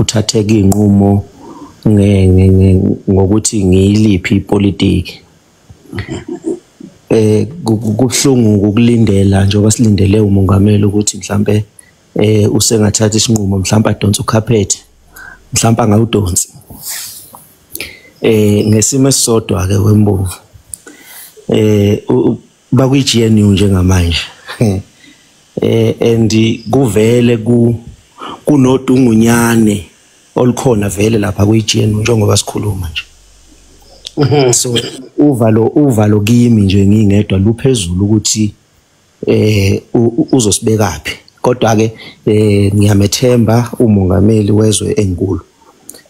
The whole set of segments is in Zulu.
kuthatheka inqumo ngokuthi ngiyiliphi ipolitiki. Kubhlungu ukulindela njengoba silindele umongameli ukuthi mhlambe usengathatha isinqumo mhlambe adonsa ukhaphethe mhlambe angawudonsi. Ngesimo esisodwa ke wembovu bakuyi GNU njengamanje and kuvele kunodungunyane olukhona vele lapha kuyi GNU njengoba sikhuluma nje. So uvalo kimi nje ngingedwa luphezulu ukuthi uzosibekaphi. Kodwa ke ngiyamethemba umongameli wezwe enkulu.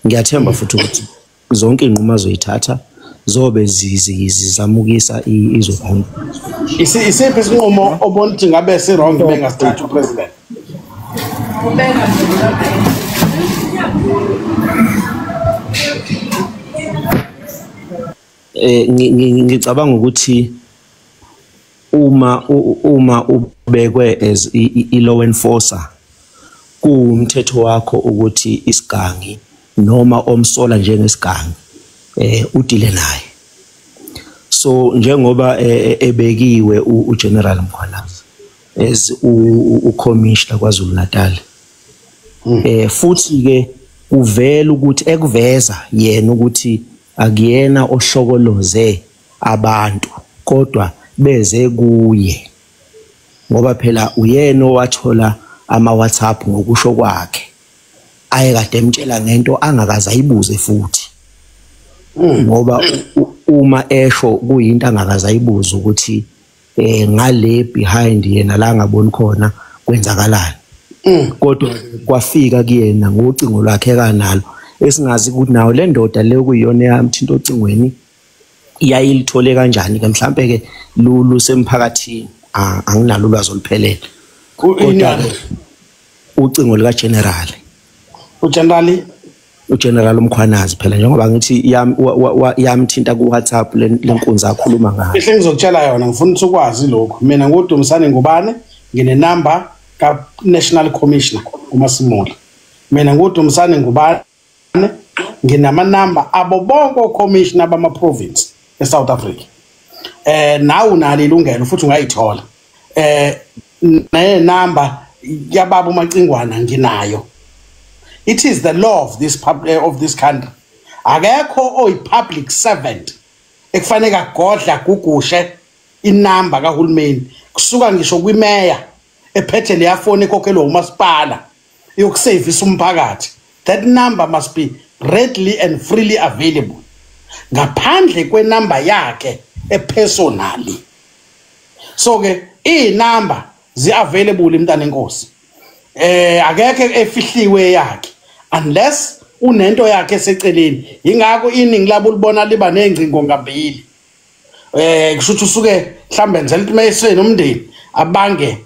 Ngiyathemba futhi ukuthi zonke inqumo azoyithatha zobe zizamukisa izwe lonke. Isiphi isinqumo obona ukuthi ngabe si wrong bengasithatha upresident? Ngicabanga ukuthi uma ubekwe as i-law enforcer kuumthetho wakho ukuthi isigangi noma omsola njengesigangi udile naye. So njengoba ebekiwe uGeneral Mkhwanazi as uCommissioner kwaZulu Natal futhi ke uvela ukuthi ekuveza yena ukuthi akuyena ohlokoloze abantu kodwa beze kuye ngoba phela uyena owathola ama WhatsApp ngokusho kwakhe ayekade emtshela ngento angakaze ayibuze futhi ngoba uma esho kuyinto angakaze ayibuze ukuthi ngale behind yena la ngaboni khona kwenzakalani. Kodwa kwafika kuyena ngocingo lwakhe kanalo esingazi ukuthi nawo le ndoda le kuyiyona yamthinta ocingweni iyayilithole kanjani ke mhlambe ke lulu semphakathini anginalo ulwazi oluphelele. Kodwa ucingo lika general uGeneral Mkhwanazi phela njengoba ngithi yamthinta ku WhatsApp lenkunzi akhuluma ngayo. Ehle ngizokutshela yona ngifuna ukuthi ukwazi lokho. Mina nguDumisani Ngubane ngine number ka National Commissioner uMasimula. Mina nguDumisani Ngubane nginama number abo bonke ocommissioner bama province eSouth Africa. Nawu nalo ilungelo futhi ungayithola. Ne number yababa uMacingwana nginayo. It is the law of this country. Akekho oyi public servant ekufanele agodla gugushe inamba kahulumeni kusuka ngisho kwimeya ephethe le yafoni ekhokhelwa umasipala yokusavisa umphakathi. That number must be readily and freely available ngaphandle kwenamba yakhe epersonally. So ke inamba zi available imntana enkosi. Akekho efihliwe yakhe unless unento yakhe eseceleni. Ingakho iningi labo libona liba nezingcingo ngambili. Kusho ukuthi usuke mhlambe enzela ukuthi mayise nomndeni abange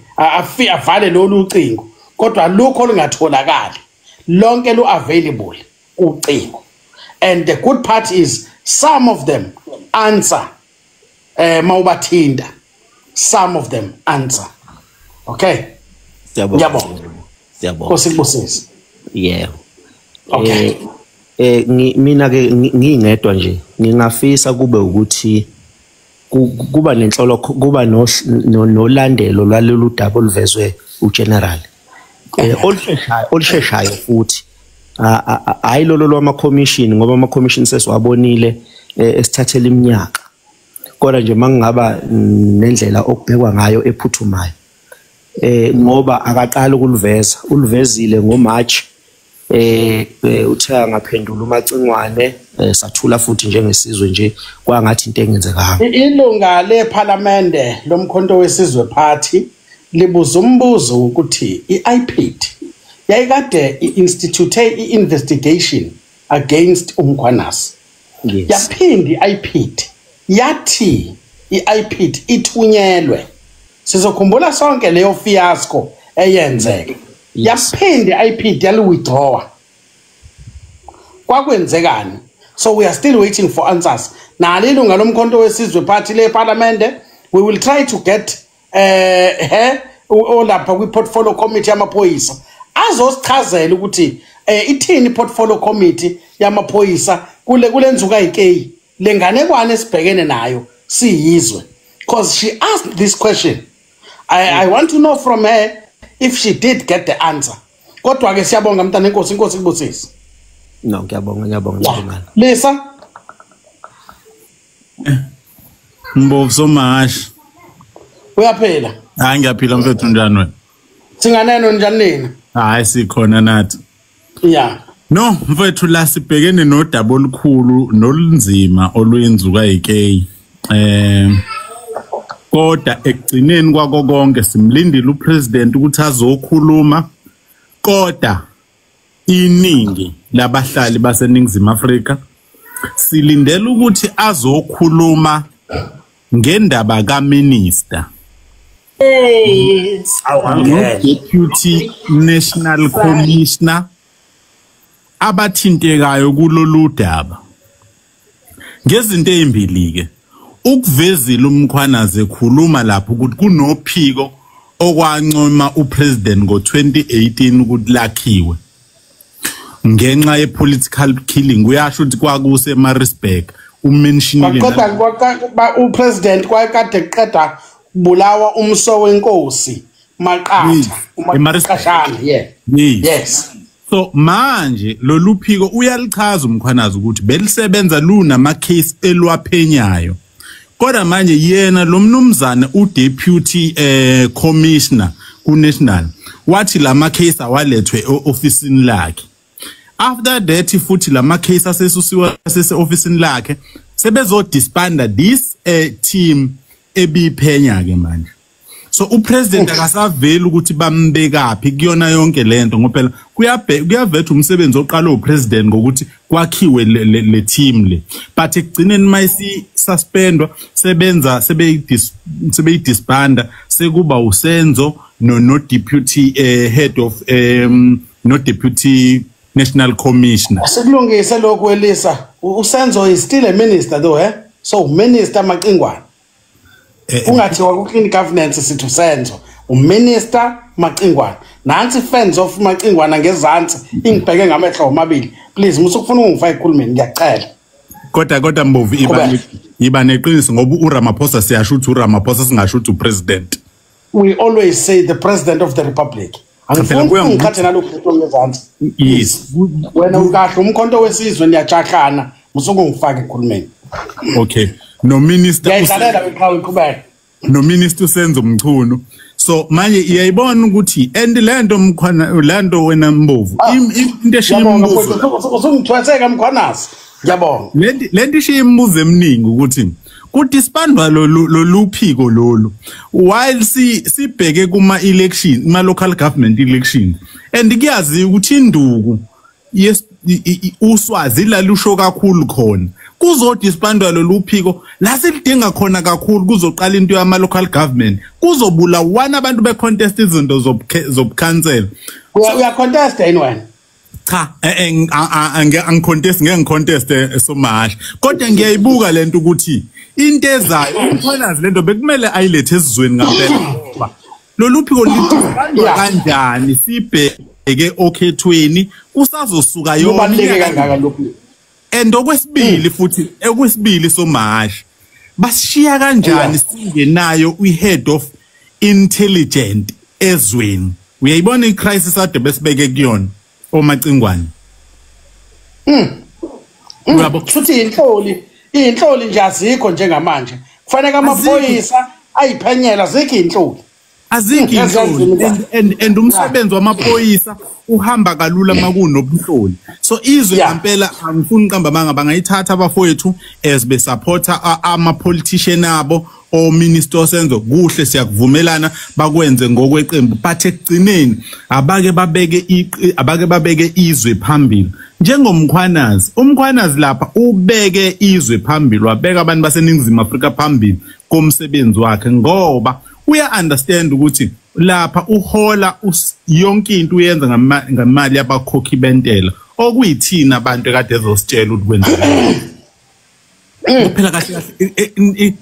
avale lolu ucingo kodwa lokho lingatholakali. Lonke lu available ucingo. And the good part is some of them answer mawubathinta. Some of them answer. Okay? Siyabonga. Kosibusisi. Yeah. Okay. Mina ke ngingedwa nje ngingafisa kube ukuthi kuba nenhlolo kuba nolandelo lwalolu daba oluvezwe uGeneral. Olusheshayo futhi hayi lolo lwama commission ngoba ama commission sesiwabonile esithathela iminyaka. Kodwa nje mangaba nendlela okubhekwa ngayo ephuthumayo. Ngoba akaqala ukuliveza ulivezile ngoMarch uthe ngaphendula uMacingwane sathula futhi njengesizwe nje kwangathi into engenzekanga. Ilunga leParliament lomkhonto wesizwe party libuza umbuzo ukuthi iIPID yayikade institute investigation against uMkhwanazi. Yaphindi iIPID yathi iIPID ithunyelwe. Sizokhumbula sonke leyo fiasco eyenzeke. Yaphinde iIPID yali-withdraw. Kwakwenzekani? So we are still waiting for answers. Nalo ilunga lomkhonto wesizwe party leParliament, we will try to get her olapha kwi-portfolio committee yamaphoyisa azosichazela ukuthi ithini portfolio committee yamaphoyisa kule nzuka ayike lenganekwane esibhekene nayo siyizwe, because she asked this question. I want to know from her if she did get the answer. Kodwa ke siyabonga mntana inkosi kubusisi. No, ngiyabonga. Lisa Mbovu Somash. Uyaphila? Hayi ngiyaphila mfethu njani wena? Singaneno njani nina? Hayi sikhona nathi. Yeah. No, mfethu la sibhekene nodaba olukhulu nolunzima olwenzuka ayike. Kodwa ekugcineni kwako konke simlindile upresident ukuthi azokhuluma, kodwa iningi labahlali baseNingizimu Afrika silindele ukuthi azokhuluma ngendaba kaMinister Deputy National Commissioner abathintekayo kulolu daba ngezinto ezimbili ke. Ukuvezile uMkhwanazi ekhuluma lapho ukuthi kunophiko okwancoma upresident ngo2018 ukuthi lakhiwe ngenxa yepolitical killing. Uyasho ukuthi kwakuse eMaritzburg umentionile kodwa upresident kwakade eqeda bulawa umso wenkosi Maqatha uMaqashana. Yes. So manje lolu phiko uyalichaza uMkhwanazi ukuthi belisebenza lunama case elwaphenyayo, kodwa manje yena lo mnumzane uDeputy Commissioner kuNational wathi lama case awalethwe officeini lakhe. After that futhi lama case asesusiwa officeini lakhe sebezo disbanda this team ebiphenya ke manje. So upresident akasaveli ukuthi bambekaphi kuyona yonke lento ngoba kuyavetha umsebenzi oqala upresident ngokuthi kwakhiwe le team le, but ekugcineni mayisi suspendwa sebenza sebeyidisbanda sekuba usenzo no deputy head of no deputy national commissioner. Sekulungise lokho Elisa, usenzo is still a minister though, so minister Maqingwane ungathiwa ku clean governance sithi usenzo uminister Maqingwane. Nansi fans of Maqingwane ngezantsi ingibheke ngamehlo omabili. Please musukufuna ungifake ekhulumeni ngiyacela. Kodwa Mbovu iba neqiniso ngoba uRamaphosa siyasho ukuthi uRamaphosa singasho ukuthi upresident. We always say the president of the republic. Angifuni ngikhathe nalokho ngezantsi. Yes. Wena ukahle umkhonto wesizwe niyajahlana musukungifake ekhulumeni. Okay. No minister ngiyadlalela eqhawe iqhubeka. No minister usenzo Mchunu. So manje iyayibona ukuthi and lento Mkhwana lento wena Mbovu into eshiyimbuzo usungithweseka Mkhwanazi. Ngiyabonga. Lento ishiyimbuzo eminingi ukuthi kudisbandwa lo phiko lolu while sibheke kuma election ma local government election and kuyazi ukuthi induku yes uswazi la lusho kakhulu khona kuzodisbandwa lo phiko la silidinga khona kakhulu kuzoqala into yama local government kuzobula one abantu be contest izinto zobucancel uya contest anyway. Cha angicontest ngicontest Somash kodwa ngiyayibuka lento ukuthi into ezayo uMkhwanazi lento bekumele ayilethe esizweni ngempela ngoba lolu phiko lidisbandwa kanjani sibheke okhethweni kusazosuka yobaleke kangaka lokhu. And okwesibili futhi ekwesibili Somash bashiya kanjani singenayo head of intelligent ezweni. Uyayibona icrisis ade besibeke kuyona oMacingwane. Uyabo futhi inhloli nje azikho njengamanje. Kufanele amaphoyisa ayiphenyela zikho inhloli. Azikho inhloli and umsebenzi wamaphoyisa uhamba kalula makunobunhloli. So izwe ngempela angifuni qamba manga bangayithatha abafowethu as be supporter ama politician abo o minister osenzo kuhle siyakuvumelana bakwenze ngokweqembu but ekugcineni abake babeke izwe phambili njengomkhwanazi. Umkhwanazi lapha ubeke izwe phambili wabeka abantu baseNingizimu Afrika phambili komsebenzi wakhe ngoba uya understand ukuthi lapha uhola yonke into uyenza ngamali yabakhokhi bentela okuyithina abantu ekade ezositshela ukuthi kwenzeka. Phela kahle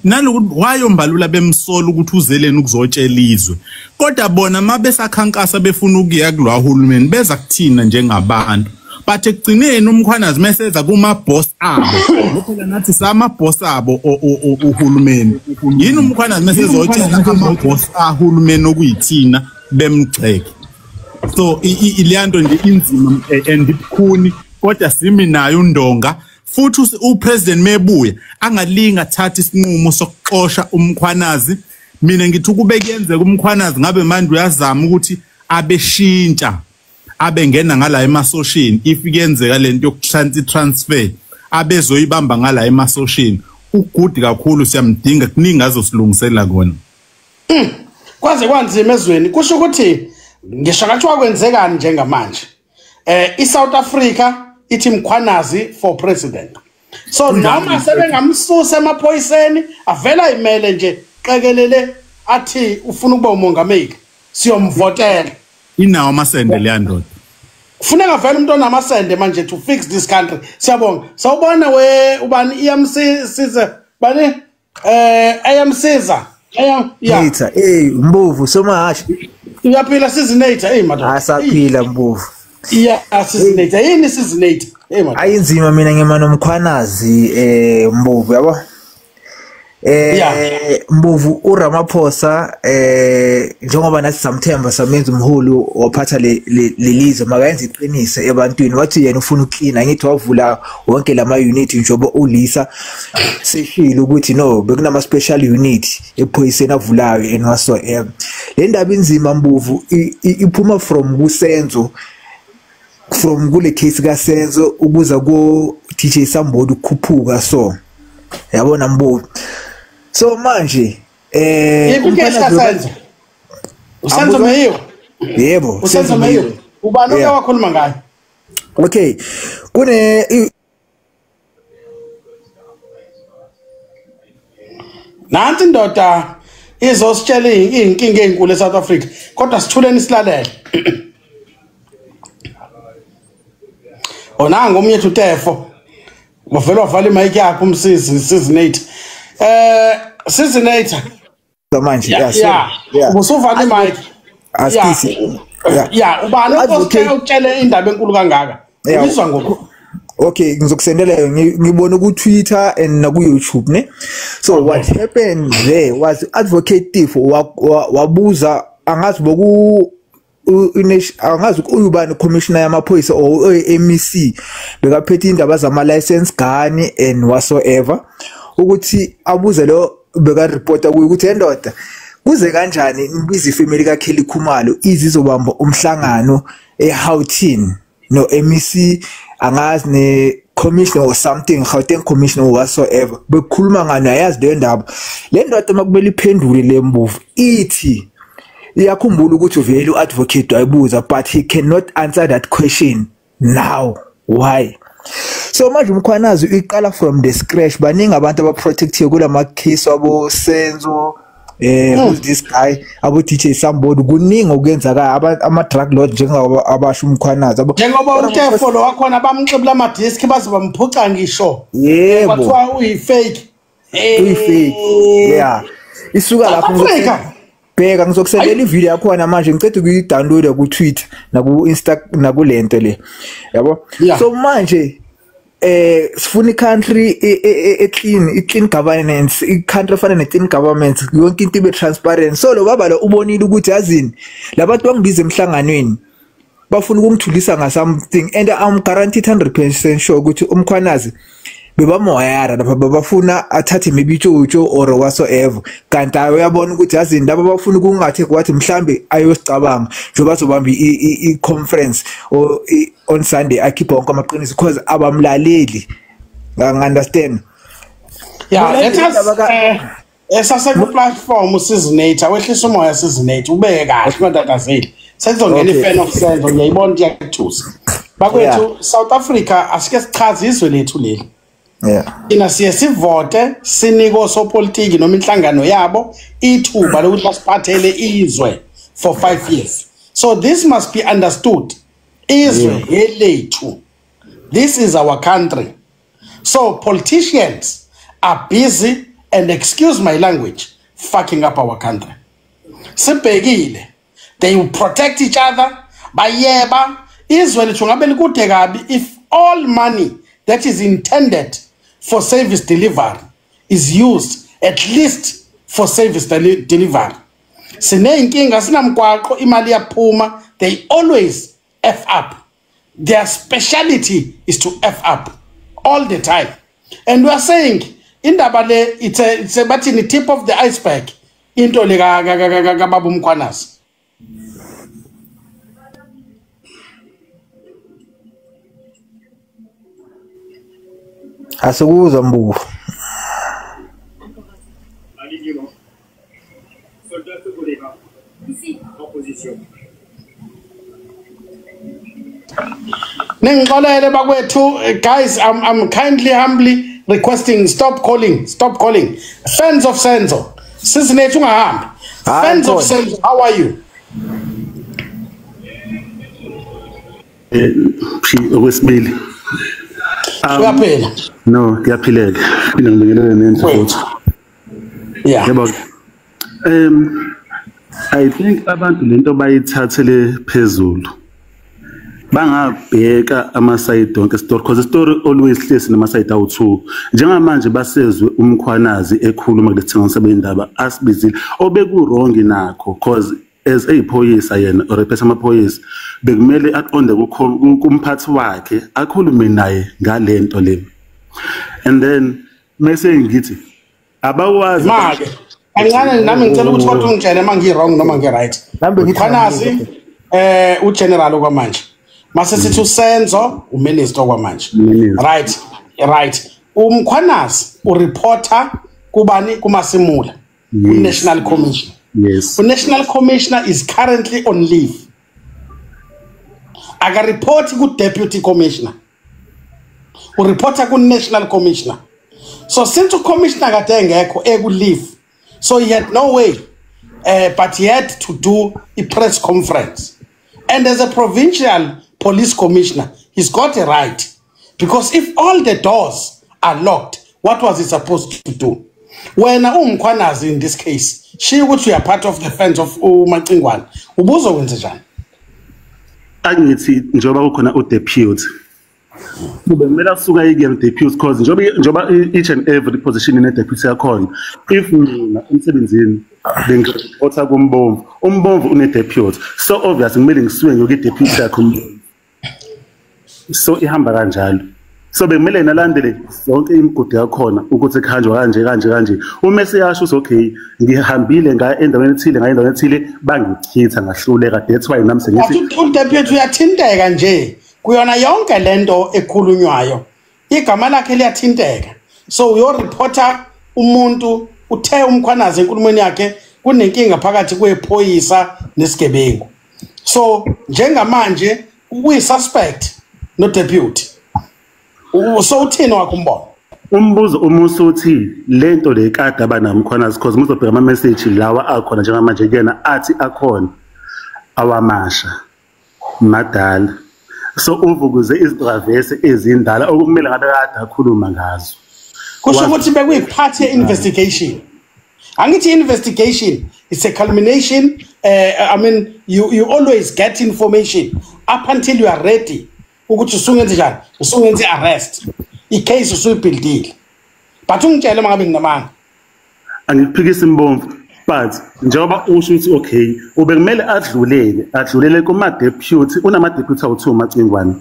nalokuthi wayombalula bemsola ukuthi uzeleni ukuzotshela izwe kodwa bona mabesakhankasa befuna ukuya kulwa uhulumeni beza kuthina njengabantu bathe ekugcineni umkhwanazi meseza kuma boss abo phela nathi sama boss abo uhulumeni yini umkhwanazi mesezotshela ama boss ahulumeni okuyithina bemgxeke so ileyanto nje inzima andiphuni kodwa simi nayo undonga futhi upresident mebuya angalinga thatha isinqumo sokuxosha umkhwanazi mina ngithi ukube kuyenzeka umkhwanazi ngabe manje uyazama ukuthi abeshintsha abengena ngala emasoshini if kuyenzeka lento yokutransfer abezoyibamba ngala emasoshini ugudi kakhulu siyamdinga kuningi azosilungisela kona kwaze kwanzima ezweni kusho ukuthi ngisho kathiwa kwenzekani njengamanje iSouth Africa ithi mkhwanazi for president so noma sebengamsusa emaphoyiseni avela imele nje qekelele athi ufuna ukuba umongameli siyomvotela inawo amasende leyandoda kufuneka vele umuntu onamasende manje to fix this country siyabonga sawubona ubani EMCiza bani AMCiza Nator Mbovu somahashi uyaphila Nator madam asaphila Mbovu Nator yini Nator madam ayinzima mina ngimana umkhwanazi Mbovu yabo Mbovu uRamaphosa njengoba nathi samthemba samenza umholi waphatha lelizwe makayenza iqinise ebantwini wathi yena ufuna uklina ngithi wavula wonke lama unit njobo ulisa seshile ukuthi no bekunama special unit ephoyiseni avulayo enwaso le ndaba inzima Mbovu iphuma from kusenzo from kule case kasenzo ukuza ko DJ Sambodi ukukhuphuka so yabona Mbovu so manje usenzo meyo yebo usenzo meyo ubani oyakhuluma ngayo okay kune nanti ndoda izositshela inkinga ezinkulu eSouth Africa kodwa sithuleni isilalele onanga umnye uTefo wavela wavala imic yakhe umsizi Nator Nator manje ubusuvala imic asisi ubani ukutshela indaba enkulu kangaka uyizwa ngoku okay ngizokusendela ngibona ku Twitter and na ku YouTube ne so what happened there was advocate Tifo wabuza angazi boku angazi uyubani commissioner yamaphoyisa or MEC bekaphethe indaba zama license gani and whatsoever ukuthi abuze lo beka reporta ukuthi endoda kuze kanjani ibiza ifamily kaKelly Khumalo izizobamba umhlangano eHoughton no MEC angazi ne commissioner or something Gauteng commissioner or whatsoever bekhuluma ngani ayazi le ndaba le ndoda makubele iphendule le Mbovu ithi iyakhumbula ukuthi vele uadvocate wayibuza but he cannot answer that question now why so manje umkhwanazi uyiqala from the scratch baningi abantu abaprotective kulama case wabo Senzo who's this guy abo DJ Sambodi kuningi okuyenzaka ama drug lord njengaba abasho umkhwanazi njengoba uTefo lo wakhona bamxibula ama disk baze bamphuca ngisho yebo bathiwa uyifake uyifake yeah isuka lapho bheka ngizokusendela ivideo yakho manje ngicela ukuyidownload ku Twitter na ku Insta na ku lento le yabo so manje sifuna i-country clean governance i-country fana ne-clean government yonke into ibe transparent so lo baba lo ubonile ukuthi yazini labantu bangibiza emhlanganweni bafuna ukungithulisa nga something and I'm guaranteed 100% sure ukuthi umkhwanazi bebamoyara lapha bafuna athathe maybe ijojo or whatsoever kanti uyabona ukuthi yazini laba bafuna ukungathi kwathi mhlambe ayosicabanga nje bazobamba i-conference or on Sunday akhipha wonke amaqiniso because abamlaleli ngangiunderstand let us esaseka platform Nator wehlisa umoya Nator ubeke kahle madatazeli sezongena ifan of senzo ngiyayibona iyakuthusa bakwethu South Africa asike sichaze izwe lethu leli ina sivote siniko sopolitiki noma inhlangano yabo ithuba lokuthi basiphathele izwe for 5 years so this must be understood izwe elethu this is our country so politicians are busy, and excuse my language, fucking up our country. Sibhekile, they will protect each other. Bayeba, Israel chungabeli kude kabi if all money that is intended for service delivery is used at least for service delivery. Sinenkinga sinamgwaqo imali yaphuma, they always F up. Their speciality is to F up all the time. And we are saying indaba le it's a but in the tip of the iceberg into le ka Babu Mkhwanazi. Asukuzwa Mbuvu. Nengixolele bakwethu, guys, I'm kindly humbly requesting stop calling. Fans of Senzo, sisinethu ungahambi. Fans of Senzo, how are you? Okwesibili. Uyaphila? No, ngiyaphilela. Phinde ngibingelele nenze futhi. Yeah. Yebo. I think abantu lento bayithathele phezulu. Bangabheka ama-side onke story because the story always hlezi nama-side awu-2. Njengamanje basezwe uMkhwanazi ekhuluma kulesithengiso sebendaba asibizile obeku-wrong nakho because as eyiphoyisa yena or ephethe amaphoyisa bekumele aqonde kumphathi wakhe akhulume naye ngalento le. And then mase ngithi abawazi manje kancane nami ngicela ukuthi kodwa ungitshele mangi-wrong noma ngi-right. Mkhwanazi ugeneral okwamanje. Mase sithi uSenzo uminister kwamanje. Right. Umkhwanazi ureporter kubani kuMasimula National Commission. Yes. The National Commissioner is currently on leave. Aga report ku Deputy Commissioner. U reporter ku National Commissioner. So since the Commissioner got engekho leave, so he had no way but he had to do a press conference. And as a provincial police commissioner, he's got a right. Because if all the doors are locked, what was he supposed to do? When Mkhwanazi in this case, she would be a part of the fence of Macingwane. Ubuzo wenze njani? Angithi njoba ukhona udepute. Kumele asuka igame deputy because njoba each and every position in a deputy yakhona. If mina emsebenzini bengireporta kuMbomvu, uMbomvu une deputy. So obviously kumele ngisuke ngiyoke deputy yakho. So ihamba kanjalo. So bekumele nalandele zonke imigudu yakhona ukuthi khanjwa kanje. Uma seyasho okay ngihambile nga endaweni ethile bangichitha ngahluleka that's why nami sengithi uDeputy uyathinteka nje kuyona yonke lento ekhulunywayo igama lakhe liyathinteka. So uyo reporter umuntu uthe uMkhwanazi enkulumweni yakhe kunenkinga phakathi kwephoyisa nesigebengu. So njengamanje uyi suspect no deputy. So uthini wakumbono? Umbuzo umuso uthi lento le kade abanamkhwanazi because muzobheka ama message lawa akhona njengamanje kuyena athi akhona awamasha madala. So uvukuze izidravese ezindala okumele ngabe kade akhuluma ngazo. Kusho ukuthi bekuyipart ye investigation. Angithi investigation it's a culmination. I mean you always get information up until you are ready. Ukuthi usungenze njani? Usungenze arrest. Icase usuyibhildile. But ungitshele mangabe nginamanga. Angiphikisa imbomvu but njengoba usho ukuthi okay ubekumele adlulele kuma deputy unama deputy awu2 Macingwane.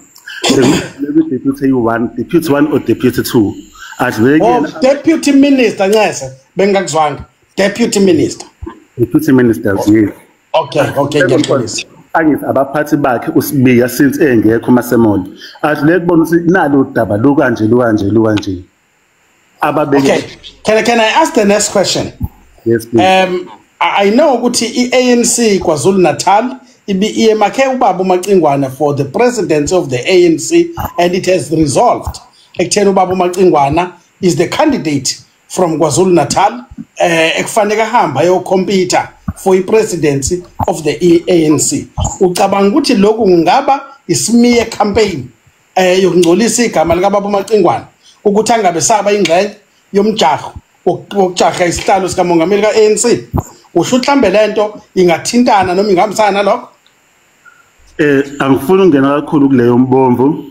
Deputy u1, deputy 1 or deputy 2. Adlulele deputy minister nyese bengakuzwanga. Deputy minister. Deputy minister yes. Okay, ngiyaqolisa. Angithi abaphathi bakhe usibiya since engekho masemolo adlule kubona ukuthi nalo udaba lo kanje ababeke. Okay, can I ask the next question? Yes please. I know ukuthi iANC KwaZulu Natal iyemakhe ubaba uMacingwane for the presidency of the ANC and it has resolved ekutheni ubaba uMacingwane is the candidate from KwaZulu Natal ekufanele ahamba yocompete for the presidency of the ANC. Ucabanga ukuthi lokhu ngaba isimiye campaign yokungcolisa igama lika baba uMacingwane ukuthi angabe saba ingxenye yomjaho wokujaha isihlalo sikamongameli ka-ANC usho mhlambe lento ingathintana noma ingahambisana nalokho angifuni ungena kakhulu kuleyo mbomvu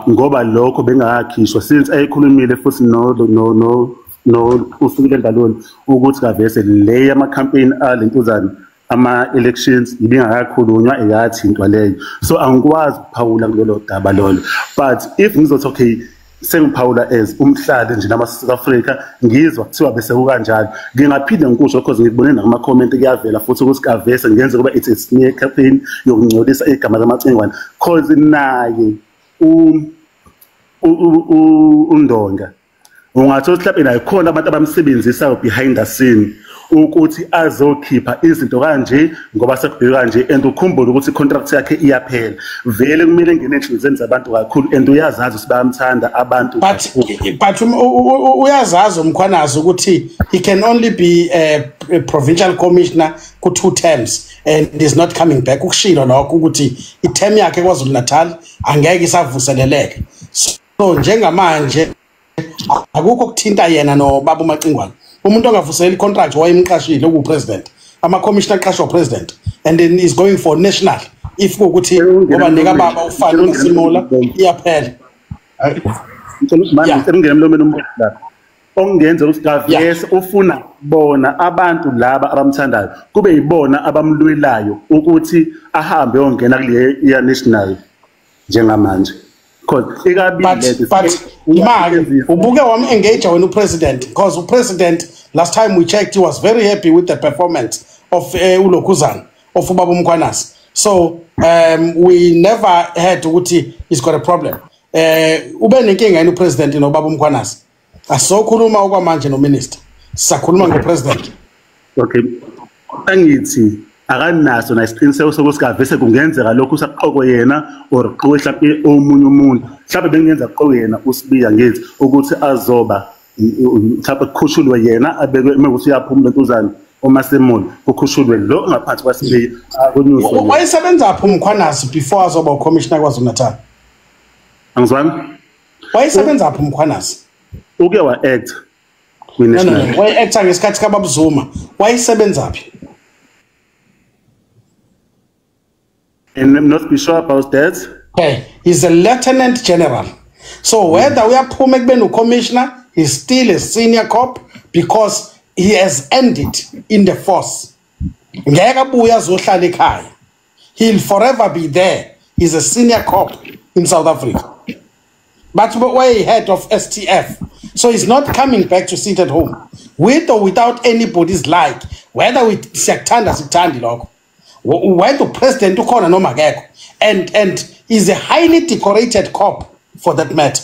ngoba lokho bengakhishwa since ayikhulumile futhi no ufikile ndaloni ukuthi kavese le yama campaign alentuzana ama-elections ibingakakhulunywa eyathintwa leyo so angikwazi ukuphawula kulelo daba lolo but if ngizothi okay sengiphawula as umhlali nje nama-South Africa ngizwa kuthiwa bese kukanjalo ngingaphinde ngikusho because ngikubone nakuma-comment kuyavela futhi ukuthi kavese ngenze kuba it's a smear campaign yokungcolisa igama lamaCingwane cause naye uNdonga ungathola mhlawumbe naye khona abantu abamsebenzisayo behind the scene ukuthi azokhipha izinto kanje ngoba sekubheka kanje and ukhumbule ukuthi icontract yakhe iyaphela vele kumele ngene enhlizweni zabantu kakhulu and uyazazi sibayamthanda abantu but uyazazi umkhwanazi ukuthi he can only be a provincial commissioner ku 2 terms and is not coming back ukushilo lokho ukuthi iterm yakhe kwaZulu Natal angeke isavuseleleke so njengamanje akukho kuthinta yena no baba uMacingwane umuntu ongavuseleli contract wayemqashile okupresident ama-commissioner aqashwa president and then is going for national if kuthi ngoba nika baba ufana uMasimula iyaphela manje ngene emlomeni umbuzo la ongenza ukuthi kavese ufuna bona abantu laba abamthandayo kube yibona abamlwelayo ukuthi ahambe ongena kule ya national njengamanje but ubuke wam-engage wena upresident because upresident last time we checked he was very happy with the performance of uLokhuzana of ubaba uMkhwanazi so we never had ukuthi he's got a problem ube nenkinga yena upresident nobaba uMkhwanazi asokhuluma okwamanje nominister sisakhuluma ngopresident okay angithi akanaso na isiqiniseko sokuthi kavese kungenzeka lokho usaqoko yena or qowe mhlawumbe omunye umuntu mhlawumbe bengenza qowe yena usibiya ngithi ukuthi azoba mhlawumbe kukhushulwe yena abekwe ukuthi uyaphumula entuzana uMasimula kukhushulwe lo ngaphansi kwasibiya akunyuswe wayesebenza apho uMkhwanazi before azoba ucommissioner kwaZulu Natal angizwani wayesebenza apho uMkhwanazi uke wa act no waye actor ngesikhathi kaBaba Zuma wayesebenza aphi and I'm not sure about that. Okay, he's a lieutenant general. So whether we are Pumekbenu commissioner, he's still a senior cop because he has ended in the force. He'll forever be there. He's a senior cop in South Africa. But we're head of STF. So he's not coming back to sit at home. With or without anybody's like, whether we Siktandi logo. Why the president to call no mageko and is a highly decorated cop for that matter.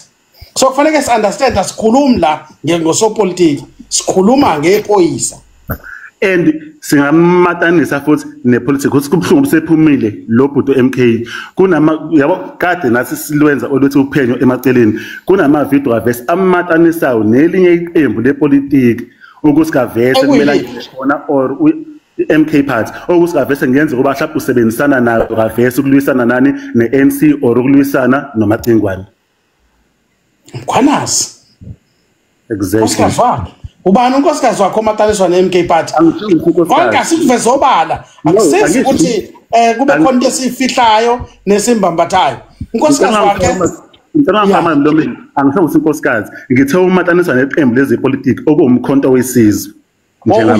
So kufanele understand that sikhuluma ngesopolitiki sikhuluma ngepolisa and singamatanisa futhi nepolitics ukuthi kubhlungu sephumile lo bhudo MK kunama yabo kade nathi silwenza oluthi uphenyo emaceleni kunama video avese amatanisayo nelinye iqembu lepolitiki ukuthi kavese kumele khona or MK part okusavese ngenze kuba mhlawumbe usebenzisana nayo kavese ukulwisana nani neNC or ukulwisana noMacingwane Mkhwanazi exactly ubani unkosikazi wakho omataliswa neMK part konke asikuveze obala akusizi ukuthi kube khona into esifihlayo nesimbambathayo unkosikazi wakhe ngicela mlomeni angisho ukuthi unkosikazi ngithe umataniswa neqembu lezepolitiki okuwumkhonto wesizwe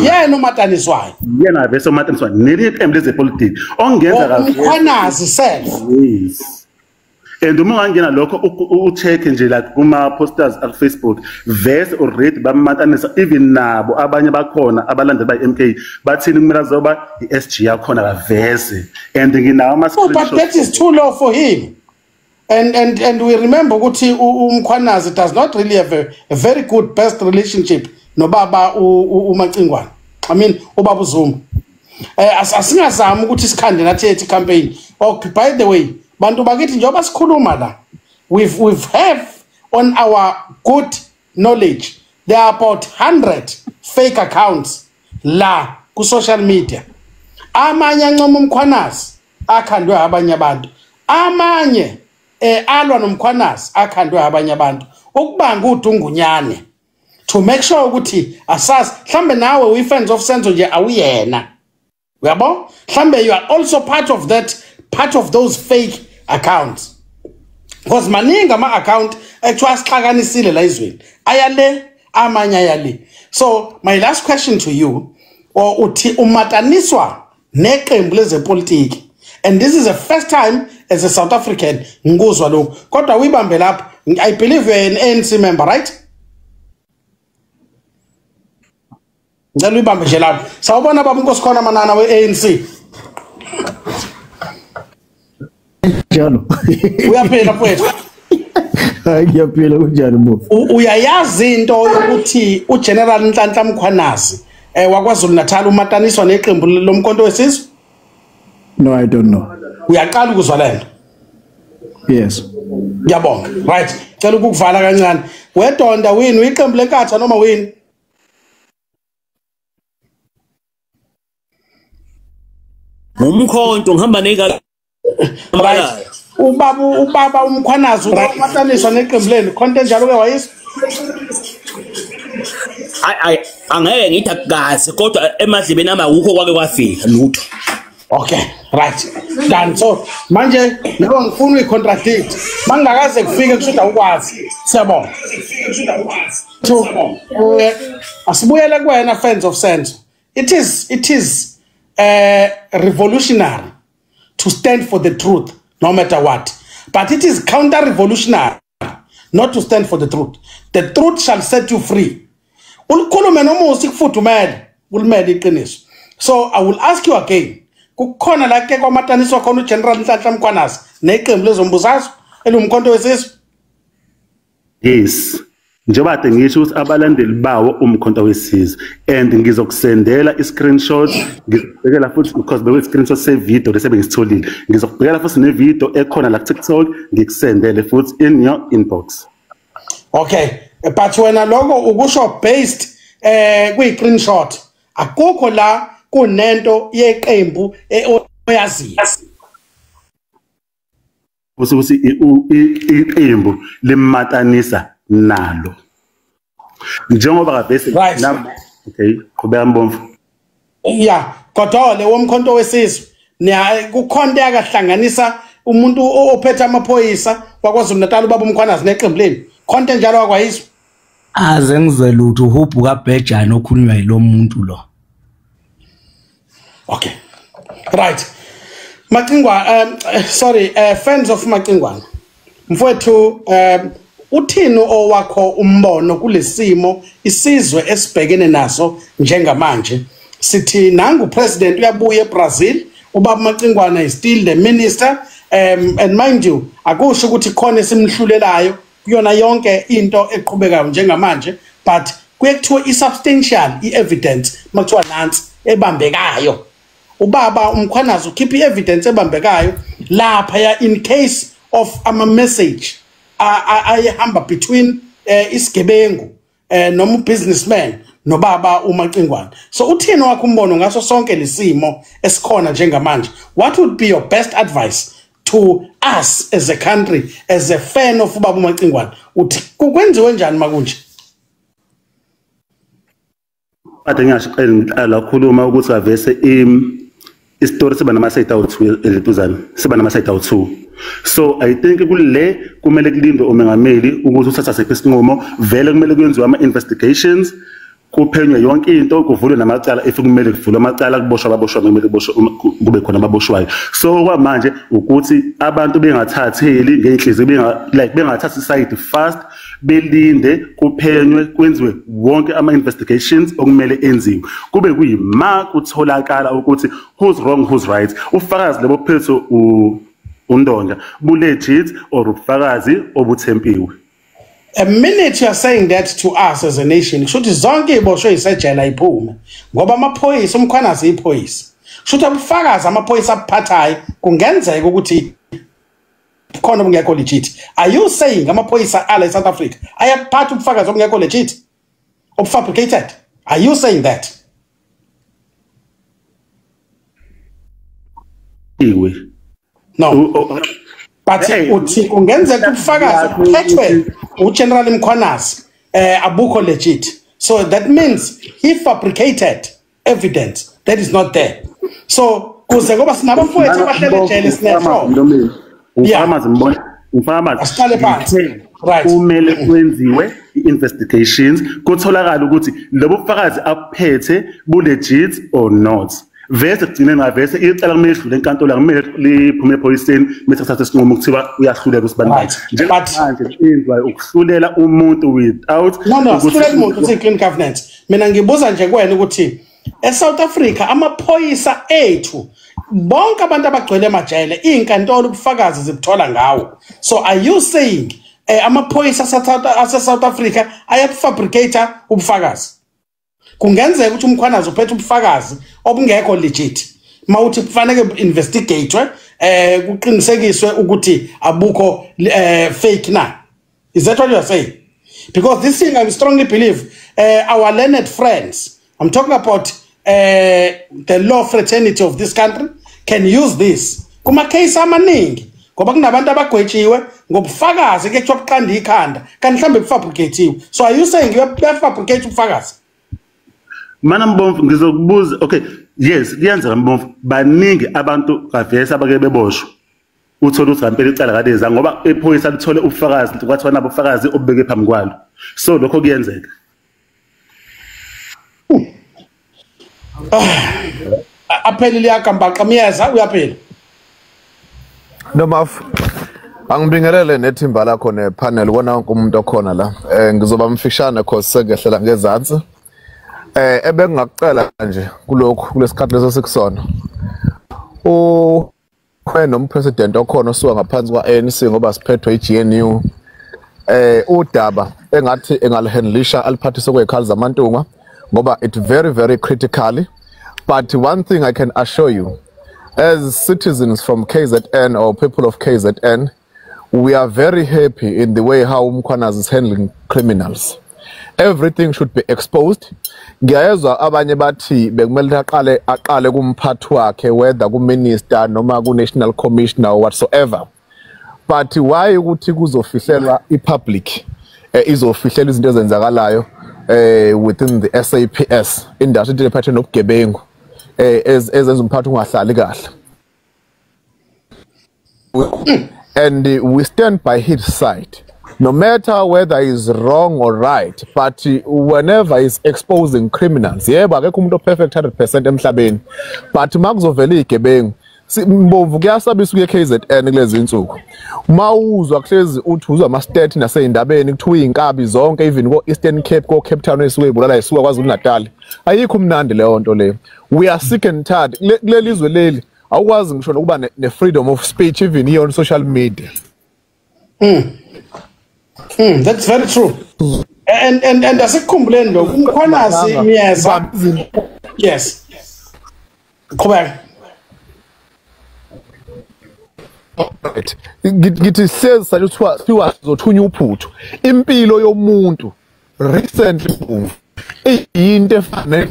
yena umataniswayo yena bese umataniswayo nelinye iqembu lezepolitiki ongenza kahle uMkhwanazi self yes and uma ungangena lokho ucheck nje like kuma posters ku Facebook vese already bamatanisa even nabo abanye bakhona abalandeli by MK bathini kumele zoba iSG yakhona kavese and nginawo ama screenshots but that is too low for him and we remember ukuthi uMkhwanazi does not really have a very good best relationship no baba uMacingwane I mean ubaba uZuma asingazama ukuthi sikhande nathi ethi campaign okay by the way bantu bakithi njengoba sikhuluma la we've have on our good knowledge there are about 100 fake accounts la ku social media amanye ancoma uMkhwanazi akhandwe abanye abantu amanye alwa noMkhwanazi akhandwe abanye abantu ukubanga uDungunyane to make sure ukuthi asas mhlambe nawe we fans of Senzo nje awuyena uyabo mhlambe you are also part of those fake accounts because maningi ama account actually asixhakanisile la izweni ayale amanye ayale. So my last question to you or uthi umataniswa neqembu lezepolitiki, and this is the first time as a South African nguzwa lokho kodwa uyibambe lapha. I believe you're an ANC member, right? Ngicela uyibambe nje lapha. Sawubona baba uNkosikhona Manana we-ANC. Njalo. Uyaphila mfowethu. Hayi ngiyaphila kunjani mfowethu? Uyayazi into yokuthi uGeneral Nhlanhla Mkhwanazi waKwaZulu Natal umataniswa neqembu lomkhonto wesizwe? No, I don't know. Uyaqala ukuzwa lento? Yes. Ngiyabonga. Right. Cela ukukuvala kancane. Wedonda wini uyiqembu lenkatha noma wini? Ngumkhonto ngihamba neka. Right. Ubaba uMkhwanazi umataniswa neqembu leni khonto enjalo ke wayisa? Angeke ngithi akazi kodwa emadlibeni amakukho kwake kwafika lutho. Okay, right. Done. So manje nabo ngifuna uyicontradict. Mangakaze kufike kushuda ukwazi. Siyabona. Asibuyele kuwena fans of Senzo. It is revolutionary to stand for the truth no matter what. But it is counter-revolutionary not to stand for the truth. The truth shall set you free. Ukhulume nomusi kufudumele, ulimele iqiniso. So I will ask you again. Kukhona la ke kwamataniswa khona uGeneral Nhlanhla Mkhwanazi neqembu lezombuzazo elumkhonto wesizwe? Yes. Njengoba kade ngisho ukuthi abalandeli bawo umkhonto wesizwe and ngizokusendela i-screenshot ngizobhekela futhi because bewe screenshot se-video lesebe ngisitholile ngizokubhekela futhi ne-video ekhona la ku-TikTok ngikusendele futhi in your inbox. Okay, but wena lokho ukusho based kwi-screenshot akukho la kunento yeqembu oyaziyo ukuthi iqembu limatanisa nalo njengoba kavese nami. Okay, qhubeka Mbomvu. Yeah, kodwa le womkhonto wesizwe kukhonto yakahlanganisa umuntu ophethe amaphoyisa waKwaZulu Natal ubaba uMkhwanazi neqembu leni khonto enjalo wakwayizwe? Aze ngizwe lutho uhubhu kaBhejane okhulunywa yilo muntu lo. Okay, right. Macingwa, sorry, fans of Macingwana. Mfowethu, uthini owakho umbono kulesimo isizwe esibhekene naso njengamanje? Sithi nangu president uyabuya eBrazil, ubaba Macingwana is still the minister, and mind you, akusho ukuthi khona esimhlulelayo kuyona yonke into eqhubekayo njengamanje, but kuyekuthiwa isubstantial evidence makuthiwa nansi ebambekayo. Ubaba uMkhwanazi ukhipha evidence ebambekayo lapha ya in case of ama message ayahamba between isigebengu noma businessman nobaba uMacingwana. So uthini wakho umbono ngaso sonke lesimo esikhona njengamanje? What would be your best advice to us as a country, as a fan of ubaba uMacingwana? Uthi kwenziwe njani makunje? Ade ngiyashiqela ngiqala ukukhuluma ukuthi avese istory siba nama side out elituzana siba nama side out 2. So I think kule kumele kulindwe umengameli ukuthi uthatha sephi isinqumo, vele kumele kwenziwe ama investigations, kuphenywe yonke into, kuvulwe namacala if kumele kuvulwe amacala kuboshwa ababoshwa kumele kube khona ababoshwayo. So kwamanje ukuthi abantu bengathatheli ngenhliziyo bengathathi side fast, belinde kuphenywe kwenziwe wonke ama investigations okumele enziwe, kube kuyima kutholakala ukuthi who's wrong who's right, ufakazi lebo phetho uNdonga bu legit or ubufakazi obuthempiwe. A minute you are saying that to us as a nation, should zonke iboshwe isejela iphume ngoba amaphoyisa uMkhwanazi iphoyisa, should abufakazi amaphoyisa aphathayo kungenzeka ukuthi khona obungekho legit. Are you saying amaphoyisa ala eSouth Africa ayaphatha ubufakazi obungekho legit, obfabricated? Are you saying that? No. But uthi kungenzeka ubufakazi uphethwe uGeneral Mkhwanazi abukho legit. So that means he fabricated evidence that is not there. So kuze ngoba sinabafowethu abahlele ejele sinehlo. Asiqale phansi. Right. Kumele kwenziwe investigations kutholakala ukuthi lobo bufakazi aphethe bu legit or not. Vese kugcine ngavese icala kumele idlule enkantolo kumele liphume ephoyiseni bese kuthatha isinqumo ukuthiwa uyahluleka usibandakanye. Manje indwa ukuhlulela umuntu without ukuhlulela umuntu uthi clean governance. Mina ngibuza nje kuwena ukuthi eSouth Africa amaphoyisa ethu bonke abantu abagcwele emajele inkantolo ubufakazi zibuthola ngawo. So are you saying amaphoyisa ase-South Africa ayabufabricate ubufakazi? Kungenzeka ukuthi umkhwanazi uphethe ubufakazi obungekho legit. Mawuthi kufanele investigatewe kuqinisekiswe ukuthi abukho fake na. Is that what you are saying? Because this thing I strongly believe our learned friends, I'm talking about the law fraternity of this country, can use this. Kuma case amaningi ngoba kunabantu abagwetshiwe ngobufakazi ke kuthiwa buqanda ikhanda kanti mhlambe bufabricatiwe. So are you saying you fabricate ubufakazi? Mana Mbomvu ngizokubuza, okay, yes kuyenzeka Mbomvu baningi abantu kavesa abake beboshwe uthola ukuthi ngempela icala kadeza ngoba ephoyisa lithole ubufakazi kwathiwa nabo ubufakazi obubeke phambi kwalo. So lokho kuyenzeka. Aphelile yakamba miyeza uyaphela. Noma angibingelele nethimba lakho nepanel wona wonke umuntu okhona la. Ngizoba mfishane cause sekehlela ngezantsi. Ebengakucela nje kulokho kulesikhathi leso sikusona. Nompresident okhona osuka ngaphansi kwa-ANC ngoba siphethwe i-GNU. Udaba engathi engalihandlisha aliphathise kwezikhali zamantunga ngoba it very critically. But one thing I can assure you, as citizens from KZN or people of KZN, we are very happy in the way how Umkhwanazi is handling criminals. Everything should be exposed. Ngiyezwa abanye bathi bekumele aqale kumphathi wakhe whether ku-minister noma ku-national commissioner or whatsoever. But why ukuthi kuzofihlelwa i-public izofihlela izinto ezenzakalayo within the SAPS industry lephathe nobugebengu ezenza umphathi ungahlali kahle. And we stand by his side. No matter whether he's wrong or right, but whenever he's exposing criminals, yebo akekho umuntu perfect 100% emhlabeni, but makuzovela igebengu Mbomvu kuyasabisa kuye KZN kulezi insuku. Mawuzwa kuhlezi uthi uzwa ama state naseyindabeni kuthiwa inkabi zonke even ko Eastern Cape ko Cape Town esuke ibulala isuka kwaZulu Natal. Ayikho umnandi leyo nto leyo. We are sick and tired. Lelizwe leli awukwazi ngisho nokuba ne freedom of speech even here on social media. That's very true. And asikukhumbuleni lokho Umkhwanazi miyeza. Yes. Qhubeka. Right. Ngithi seza kuthiwa zothunya uphuthu. Impilo yomuntu recently into efanele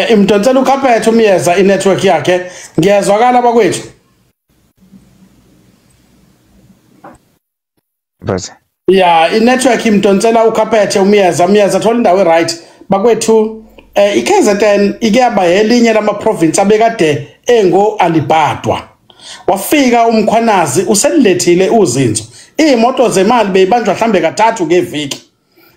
imdonsela ukhaphethe umyeza inetwork yakhe ngiyazwakala bakwethu. Bese Yeah, inetwork imdonsela ukhaphethe umyeza thola indawo right bakwethu. iKZN ikuyaba elinye lama province abekade engo alibhadwa. Wafika Umkhwanazi uselilethile uzinzo. Imoto zemali beyibanjwa mhlambe kathathu ngeviki.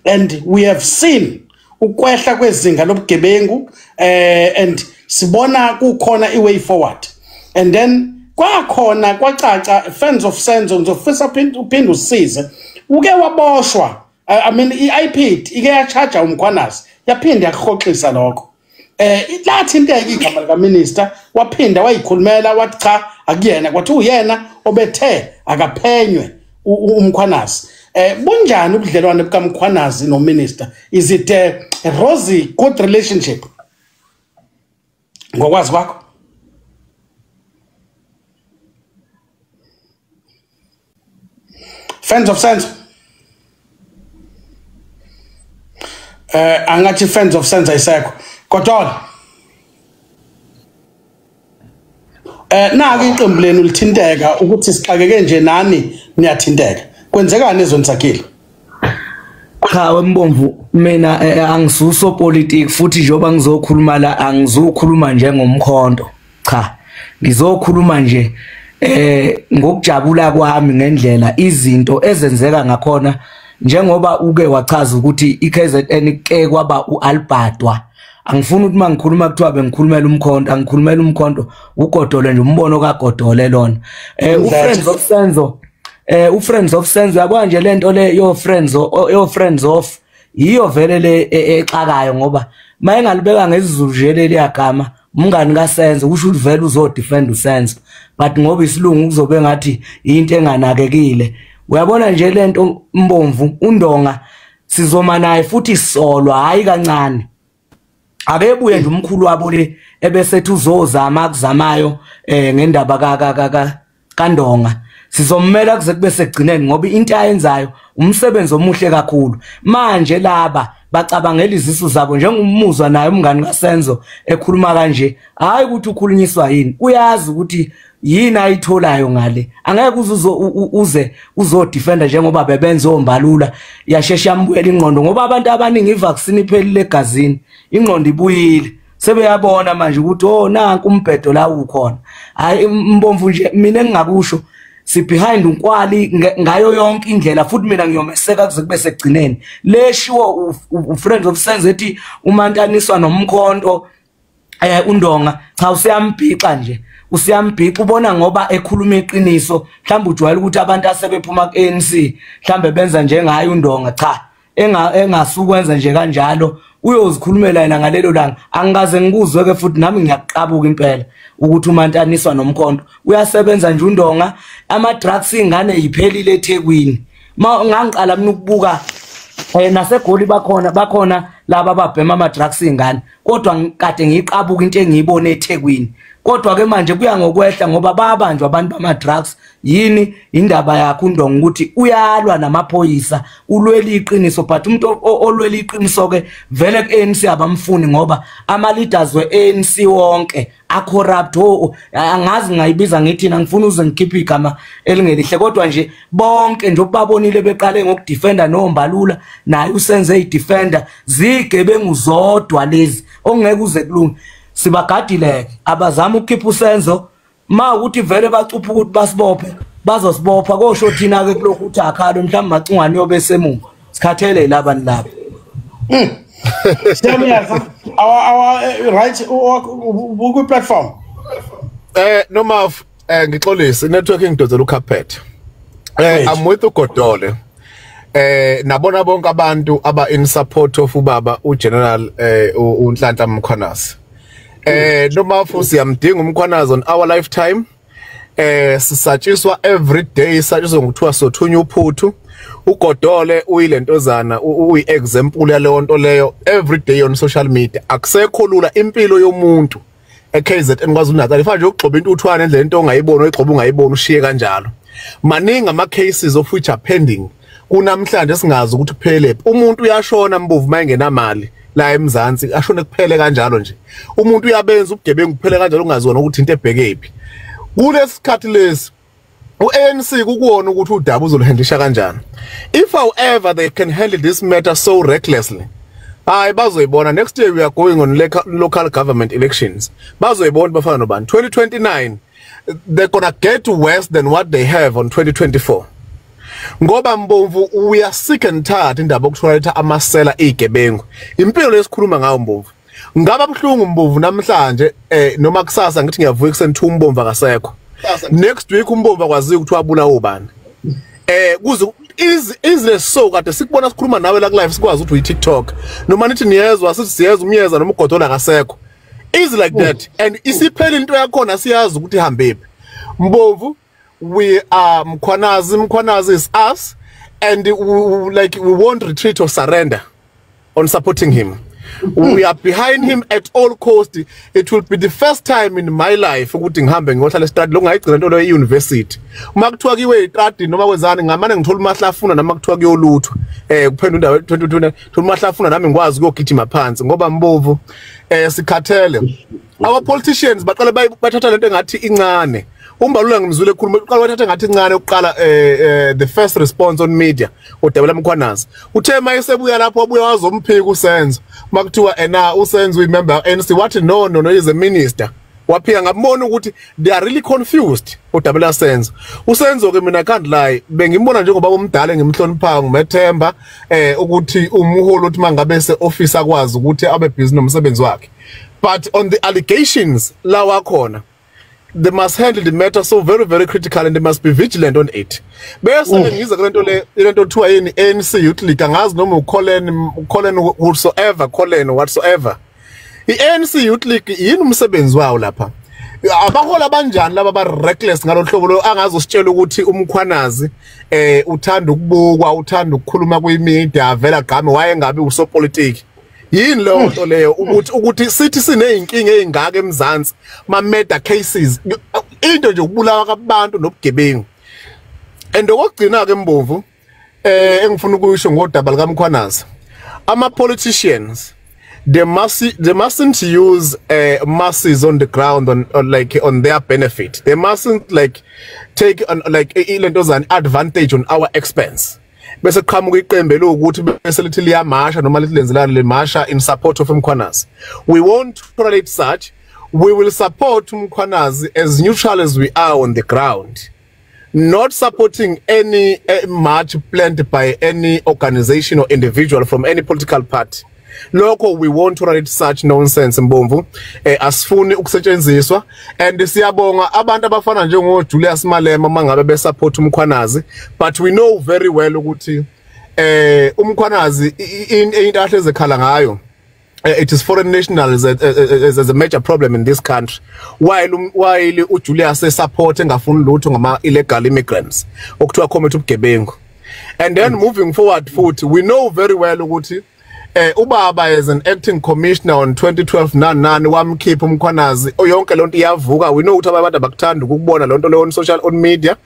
And we have seen ukwehla kwezinga lobugebengu and sibona kukhona iway forward. And then kwakhona kwacaca fans of Senzo ngizofisa uphinde usize uke waboshwa. I mean iIPD ike yacharge Umkhwanazi yaphinde yakhoxisa lokho. Lathi into igama lika minister waphinda wayikhulumela wathi cha akuyena kwathi uyena obethe akaphenywe Umkhwanazi. Bunjani ubudlelwane buka Mkhwanazi no minister? Is it a rosy good relationship? Ngokwazi kwakho? Fans of Sense. Angathi fans of Sense ayisekho. Kodwa Naki iqembu lenu lithinteka ukuthi sixakeke nje nani niyathinteka. Kwenzekani ezweni Cha wembomvu mina angisuso politics futhi njoba ngizokhuluma la angizokhuluma njengomkhonto. Cha. Ngizokhuluma nje ngokujabula kwami ngendlela izinto ezenzeka ngakhona njengoba uke wachaza ukuthi iKZN ke kwaba uAlbadwa. Angifuni ukuthi mangikhuluma kuthiwa bengikhulumela umkhonto, angikhulumela umkhonto ugodole nje umbono kagodole lona. uFriends of Senzo yabona nje lento le yo friends of iyo vele le exakayo ngoba mayengalibeka ngezizulu nje leli yagama umngani kaSenzo kusho ukuthi vele uzodefend uSenzo but ngoba isilungu kuzobe ngathi into enganakekile. Uyabona nje lento Mbomvu uNdonga sizoma naye futhi sisolwa hayi kancane. Akebuye nje umkhulu wabo le ebesethi uzozama kuzamayo ngendaba kaNdonga. Sizommela kuze kube segcineni ngoba into ayenzayo umsebenzi omuhle kakhulu. Manje laba bacabangela izisu zabo njengomuzwa naye umngani kaSenzo ekhuluma kanje hayi ukuthi ukhulunyiswa yini. Uyazi ukuthi yini ayitholayo ngale. Angeke uze uzodefenda njengoba bebenza ombalula yashesha yambuyela ingqondo ngoba abantu abaningi ivaccine iphelile egazini ingqondo ibuyile. Sebeyabona manje ukuthi nanku umbhedo la ukhona. Hayi Mbomvu nje mina engingakusho si behind unkwali ngayo yonke indlela futhi mina ngiyomeseka kuze kube segcineni leshiwo uFriends of Senzo ethi umantaniswa nomkhonto uNdonga cha usiyambhiqa nje usiyambhiqa ubona ngoba ekhuluma iqiniso mhlawumbe ujwayele ukuthi abantu asebephuma kuANC mhlawumbe benza njengaye uNdonga cha engasukwenza nje kanjalo uyozikhulumela yena ngalelo langa angikaze ngikuzwe ke futhi nami ngiyaqabuka impela ukuthi umantaniswa nomkhonto uyasebenza nje uNdonga ama drugs ingane yiphelile eThekwini ngangiqala mina ukubuka naseGoli bakhona laba ababhema ama drugs ingane kodwa kade ngiqabuka into engiyibona eThekwini kodwa ke manje kuya ngokwehla ngoba babanjwa abantu bama drugs yini indaba yakho uNdonga ukuthi uyalwa namaphoyisa ulwela iqiniso but umuntu olwela iqiniso ke vele kuANC abamfuni ngoba ama leaders weANC wonke acorrupt angazi ngayibiza ngithina ngifuna uze ngikhiphe igama elingelihle kodwa nje bonke nje babonile beqale ngokudefenda nombalula naye uSenze idefender zigebengu zodwa lezi ongeke uze kulunga sibagadileke abazama ukukhipha uSenzo ma ukuthi vele bacupha ukuthi basibophe bazosibopha kosho thina ke kulokhu uthi akhalo mhlawumbe macungane yobe semuva sikhathele labani labo Siyamyaza our right ku platform noma ngixolise networking dozela uCapet I'm with uGodole nabona bonke abantu aba in support of ubaba uGeneral uNhlanhla Mkhwanazi noma futhi yamdinga umkhwanazi on our lifetime sisatshiswa every day satshiswa ngokuthiwa sothunya uphuthu uGodole uyilentozana uyi-example yaleyo nto leyo every day on social media akusekho lula impilo yomuntu eKZN kwaZulu-Natal ifana nje ukugxoba intuthwane endlela into ongayibona uyigxoba ungayibona ushiye kanjalo maningi ama cases of which are pending kunamhlanje singazi ukuthi kuphele umuntu uyashona Mbovu mayengenamali la eMzansi ashone kuphele kanjalo nje umuntu uyabenza ubugebengu kuphele kanjalo ungazona ukuthi into ebhekephi kulesikhathi lesi uANC kukuwona ukuthi udaba uzoluhandlisha kanjani if however they can handle this matter so recklessly hayi bazoyibona next year we are going on local government elections bazoyibona bafana nobani 2029 they're gonna get worse than what they have on 2024 ngoba Mbomvu uya sick and tired indaba okuthola amasela igebengu impilo lesikhuluma ngayo Mbomvu ngaba buhlungu Mbomvu namhlanje noma kusasa ngithi ngiyavuka kusenithu uMbomvu akasekho next week uMbomvu akwazi ukuthi wabula ubani kuze is so kade sikubona sikhuluma nawe la live sikwazi ukuthi uyiTikTok noma nithi niyezwa sithi siyeza umyeza noma uGodole akasekho is like that and isiphela into yakhona siyazi ukuthi ihambephi Mbomvu we are Mkhwanazi is us and we won't retreat or surrender on supporting him We are behind him at all cost. It will be the first time in my life ukuthi ngihambe ngohlala estradi lo ngayigcina into le university. Uma kuthiwa kiwe estradi noma kwezani ngamane ngithola umahlafuna nama kuthiwa kuyolutho kuphenda indawo 2020 thola umahlafuna nami ngikwazi ukugijima phansi ngoba mbovu sikhathele. Our politicians baqala bathatha lento engathi incane. Umbalula ngimzule ekhuluma uqala wathatha ngathi incane uqala the first response on media uDabela Mkhwanazi uthe mayesebuya lapho wabuya wazomphika uSenzo makuthiwa uSenzo remember ANC wathi no is a minister waphika ngabona ukuthi they are really confused uDabela Senzo uSenzo ke mina can't lie bengimbona njengoba umdala ngimhlonipha ngimethemba ukuthi umuholo uthi mangabe se office akwazi ukuthi abe busy nomsebenzi wakhe but on the allegations lawa khona they must handle the matter so very critical and they must be vigilant on it. Bese ngiza kulento lento thiwa yini ANC Youth League angazi noma uColin whatsoever. iANC Youth League yini umsebenzi wawo lapha? Abahola banjani laba ba reckless ngalohlobo lo angazositshela ukuthi umkhwanazi uthanda ukubukwa uthanda ukukhuluma kwemedia avela game wayengabe usopolitiki. Yini lo nto leyo ukuthi sithi sineyinkinga ezingaka eMzansi ma murder cases into nje ukubulawa kwabantu nobugebengu and okugcina ke Mbovu engifuna ukuyisho ngodaba lika Mkhwanazi ama politicians they mustn't use masses on the ground on their benefit. They mustn't take ilento zani advantage on our expense. Bese qhamuka iqembe lokuthi bese lithi liyamasha noma lithi lenzelana le masha in support of Mkhwanazi. We won't tolerate such. We will support Mkhwanazi as neutral as we are on the ground, not supporting any march planned by any organization or individual from any political party. Lokho we won't tolerate such nonsense Mbomvu asifuni ukusetshenziswa and siyabonga abantu abafana njengo Julius Malema mangabe besupport Mkhwanazi but we know very well ukuthi Mkhwanazi into ahleze khala ngayo it is foreign nationals as a major problem in this country while uJulius support engafuni lutho ngama illegal immigrants okuthiwa community ubugebengu and then moving forward futhi we know very well ukuthi ubaba as an acting commissioner on 2012 nani wamkhipha Mkhwanazi yonke lonto iyavuka we know ukuthi abantu abakuthanda ukubona lonto le on social on media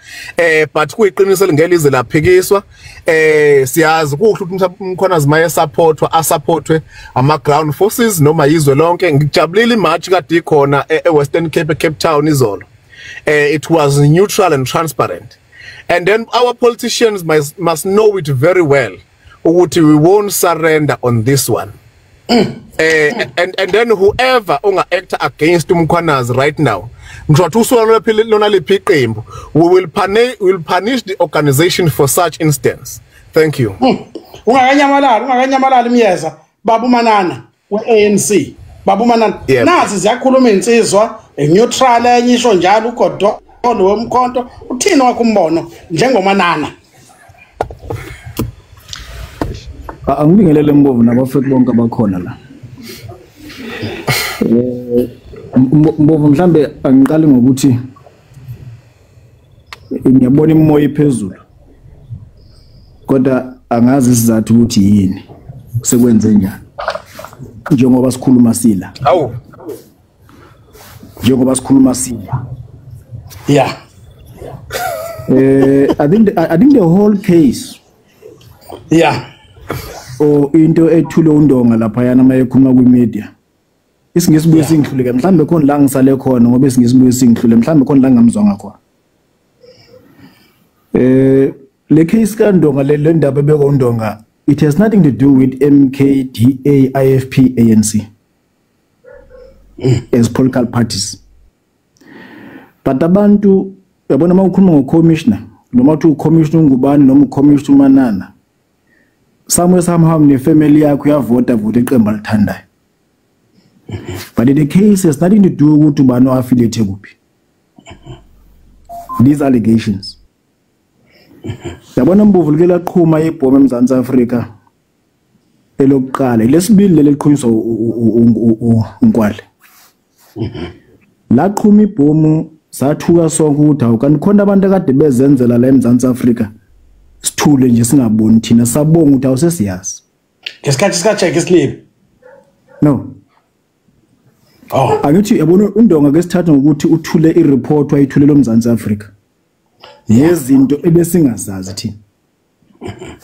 but kuyiqiniso lingelize laphikiswa siyazi kuhle ukuthi Mkhwanazi maye supportwe ama ground forces noma izwe lonke ngijabulile imatch kade ikhona eWestern Cape Town izolo it was neutral and transparent and then our politicians must know it very well ukuthi we won't surrender on this one. And then whoever unga act against Mkhwanazi right now mthathu usona lona lephi iqembu we will punish the organization for such instance. Thank you. Ungakanyamalala imiyeza babumanana weANC babumanana nazi ziyakhuluma insizwa neutral enyisho njalo ugodo womkhonto uthini wakho umbono njengomanana angibingelele Mbovu nabafeki bonke abakhona la Mbovu mhlambe angiqali ngokuthi ngiyabona imoya iphezulu kodwa angazi isizathu ukuthi yini sekwenze njani njengoba sikhuluma sila yeah I think the whole case yeah into ethule undonga lapha yana mayekhuluma ku media isingesibuye singihluleke mhlambe khona la ngisale khona ngoba isingesibuye singihlule mhlambe khona la ngamzwanga khona le case kaNdonga le ndaba beka uNdonga it has nothing to do with MKDA IFP ANC as political parties but abantu yabona mawukhuluma ngocommissioner noma uthi ucommissioner ngubani noma ucommissioner umanana somewhere somehow ne family yakho yavota iqembu alithandayo but the case has nothing to do ukuthi ubani affiliate kuphi these allegations yabona Mbovu like laqhuma ibhomu eMzansi Afrika elokuqala lesibili leliqhunyiswa uNkwale laqhuma ibhomu sathuka sonke ukuthi awukanti khona abantu akade bezenzela la eMzansi Afrika sithule nje singaboni thina sabonga ukuthi awusesiyazi ngesikhathi check islibe No. Oh, Angithi yabona uNdonga ke sithatha ngokuthi uthule ireport wayithulela uMzansi Afrika. Yezinto ebesingazazi thina.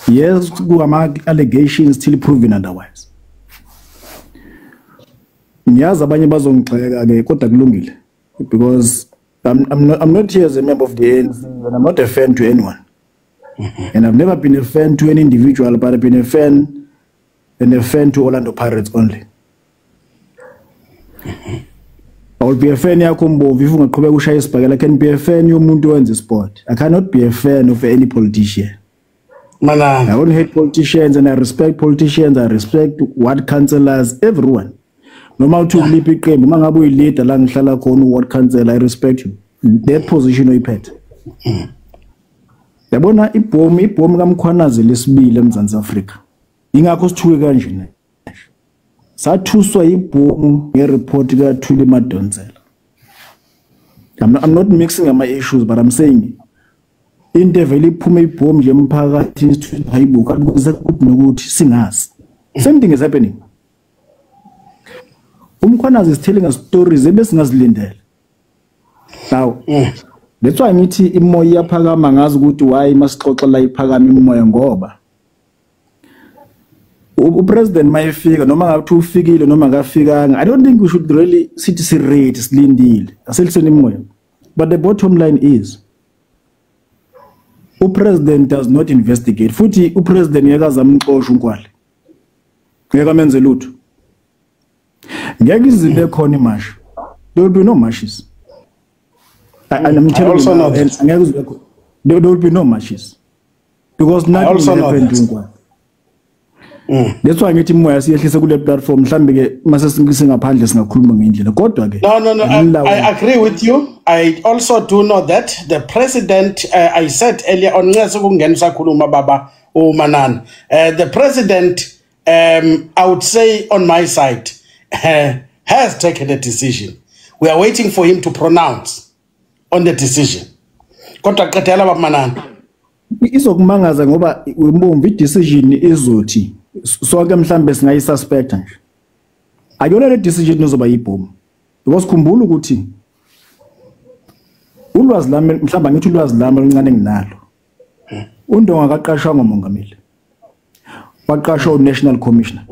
Yes, kuma allegations till proven otherwise. Ngiyazi abanye bazongixeka ke kodwa kulungile because I'm not here as a member of the ANC and I'm not a fan to anyone. And I've never been a fan to any individual, but I've been a fan to Orlando Pirates only. I will be a fan yakho Mbovu if ungaqhubeka ushaya isibhakela. I can be a fan yomuntu wenza sport. I cannot be a fan of any politician. Manana. I don't hate politicians and I respect politicians. I respect ward councillors, everyone. No matter who lipi iqembu mangabe uyileader la ngihlala khona ward councillor, I respect you. That position oyiphethe. Yabona ibhomu kaMkhwanazi lesibili eMzansi Afrika. Ingakho sithuke kanje ne. Sathuswa ibhomu ngereport kaThuli Madonsela. I'm not mixing my issues, but I'm saying into vele iphume ibhomu nje emphakathi hayibuka kuze kuthi nokuthi singazi. Same thing is happening. Umkhwanazi is telling us stories ebesingazilindele. Now, that's why ngithi imoya iyaphakama ngazi ukuthi why masixoxela iphakama imoya ngoba upresident mayefika noma ngathi ufikile noma akafikanga. I don't think we should really sit sirate silindile aseliseni imoya. But the bottom line is upresident does not investigate. Futhi upresident yakaza amxosha uNkwali. Ngeke amenze lutho. Ngeke izinto ekhona imash. There will be no mashes. And I'm telling you, there will be no matches because nothing will happen to Nkwali. That's why ngithi moya siyehlise kule platform mhlambe ke mase singaphandle singakhuluma ngendlela kodwa ke No, I agree with you. I also do know that the president I said earlier on nxa kungenisa khuluma baba uManana, the president I would say on my side has taken a decision. We are waiting for him to pronounce on the decision. Kodwa qedela baba Manana. Izokumangaza ngoba umbombi decision izothi sonke mhlambe singayisuspect nje. Ayona le decision izoba yibhomu. Because khumbula ukuthi ulwazi lami mhlamba ngithi ulwazi lami oluncane nginalo. uNdonga akaqashwa ngomongameli. Waqashwa uNational Commissioner.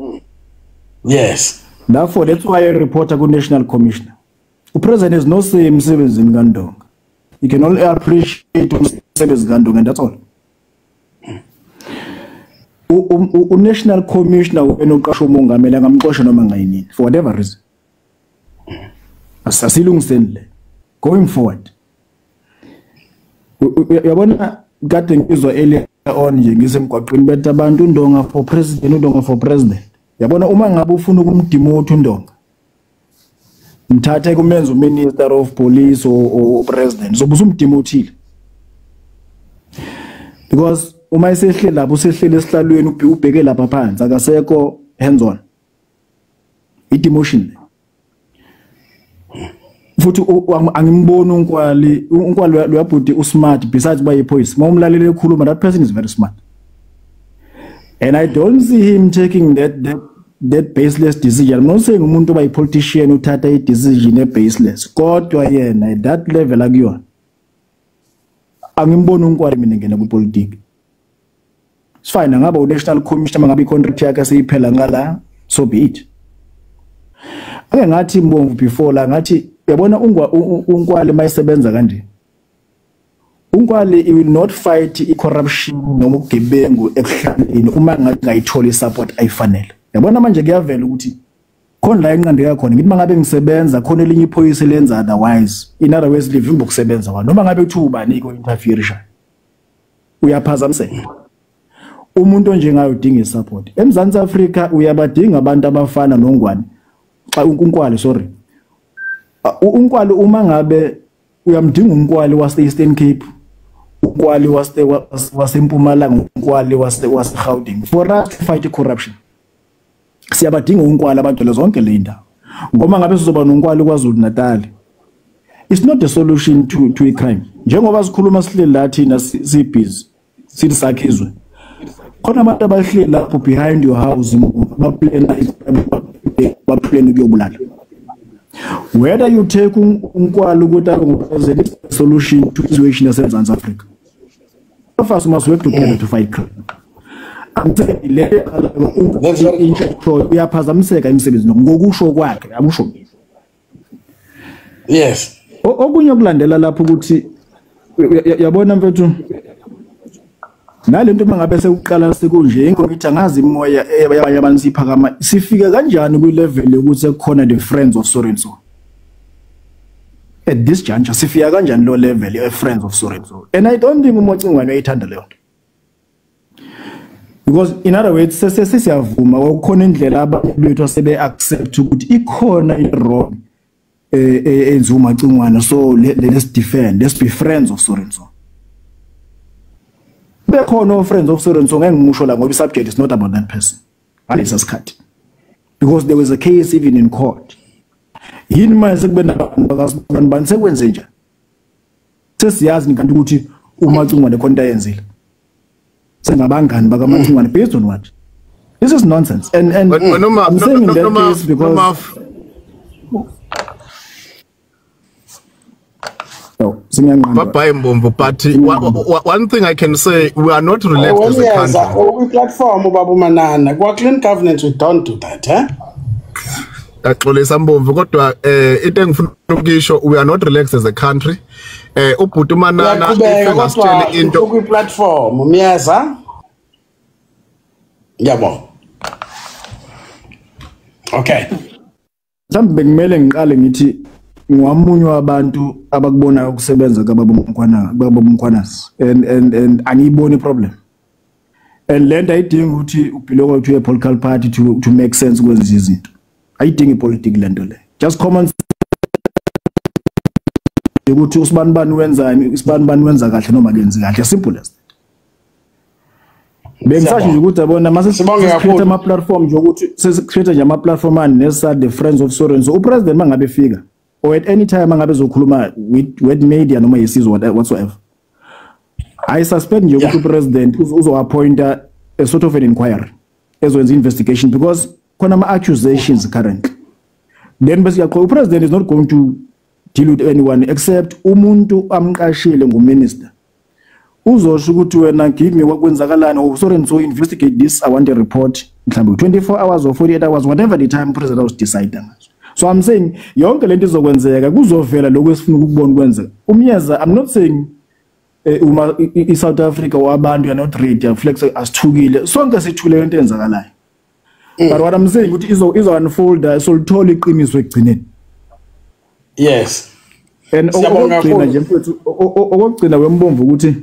Yes. Therefore that's why I reporter ku National Commissioner. President is no say emsebenzini kaNdonga. You can only appreciate umsebenzi kaNdonga and that's all. National Commissioner enoqasha umongameli angamqosha noma ngayinini for whatever reason. Asasilungisele going forward. Yabona kade ngizwa earlier on nje ngisemgwaqweni bethu abantu uNdonga for president, uNdonga for president. Yabona uma ngabe ufuna ukumdemote uNdonga mthathe kumenza uminister of police or president so busumdemothile because uma isehle lapho usehlele esihlalweni ubheke lapha phansi akasekho hands on i-demotion futhi angimboni uNkwali uyabhudi usmart besides by poise momlalele ekhuluma that person is very smart and I don't see him taking that baseless decision. I'm not saying umuntu by politician uthatha I decision baseless kodwa yena at that level akuyona angimboni uNkwali mina ngena ku politics. It's fine ngaba uNational Commissioner ngabe icontract yakhe seyiphela ngala so be it. Ake ngathi Mbomvu before la ngathi yabona uNkwali mayisebenza kanje. uNkwali will not fight i-corruption noma ugebengu ekuhlaleni uma ngayithola i-support ayifanele. Yabona manje kuyavela ukuthi khona la enqandeka khona ngithi mangabe ngisebenza khona elinye iphoyisa lenza otherwise in other words livimba ukusebenza kwalo noma ngabe kuthi ubani ko-interferisha uyaphazamiseka. Umuntu onjengayo udinga i-support. eMzansi Afrika uyabadinga abantu abafana noNgwane xa uNkwali sorry uNkwali uma ngabe uyamdinga uNkwali wase-Eastern Cape uNkwali waseMpumalanga uNkwali wase-Gauteng for us to fight corruption. Siyabadinga uNkwali abantu zonke le ndawo ngoba ngabe sizoba noNkwali kwaZulu Natal. It's not a solution to a crime. Njengoba sikhuluma sihleli la thina sibhizi sithi sakhizwe khona abantu abahleli lapho behind your house baplana eplane ukuyobulala. Whether you take unkwalo ukuthi abe solution to situation yaseMzansi Africa. First, we must work together to fight crime. I'm saying uyaphazamiseka emsebenzini ngokusho kwakhe akusho. Yes. Okunye okulandela lapho ukuthi yabona mfethu nalento mangabe sekuqala sekunje ngithi angazi imoya eyabanye abantu siphakama sifika kanjani ku level ukuthiekukhona the friends of Sorenso. At this juncture sifika kanjani lo level of friends of Sorenso, and I don't think uMocingwane uyayithanda leyo. Because in other words sesiyavuma ukukhona indlela abantu bethu sebe accept ukuthi ikhona i wrong enzuma uMocingwane, so let's defend, let's be friends of Sorenso. Bekhona friends of Sorenso ngeke ngisho la ngoba subject is not about that person. Alisa sikhathi. Because there was a case even in court. Yini manje sekube nabantu bani sekwenze nje. Sesiyazi nikanti ukuthi uMocingwane konta yenzile. Sengabangani baka Macingwane based on what? This is nonsense. And I'm saying in that case because but one thing I can say, we are not relaxed as a country. We platform Babu Manana. Kwa clean governance, we don't do that, eh? We are not relaxed as a country. Ubhuti Manana ifengasitshele into ku platform miyaza. Yabo. Okay. Mhlawumbe kumele ngiqale ngithi ngwamunye wabantu abakubona ukusebenza kaBabumkhwanazi and angiyiboni problem. And lento ayidingi ukuthi ubelong to a political party to make sense kwenza izinto. Ayidingi politics lento le. Just common ukuthi usibanibani wenzani, isibanibani wenza kahle noma kenzi kahle, simple as. Bengisathi nje ukuthi yabona mase sicreate ama platform nje ukuthi sesicreate nje ama platform anesa the friends of Sorenso. Upresident mangabe fika or at any time mangabe zokhuluma with media noma yesizwe whatsoever. I suspect nje ukuthi upresident uzo appoint a sort of an inquiry ezwenza investigation because khona ama accusations currently. Then bese yakho upresident is not going to deal with anyone except umuntu amqashile nguminister. Uzosho ukuthi wena give me wakwenzakalana or Sorenso investigate this, I want a report mhlawumbe 24 hours or 48 hours whatever the time president was deciding. So I'm saying yonke lento izokwenzeka kuzovela lokho esifuna ukubona kwenzeka. Umyeza, I'm not saying South Africa wabantu are not ready flex asithukile sonke sithule into enzakalayo. But what I'm saying ukuthi izo unfold so lithola iqiniso ekugcineni. Yes. And okugcina nje mfethu okugcina wembomvu ukuthi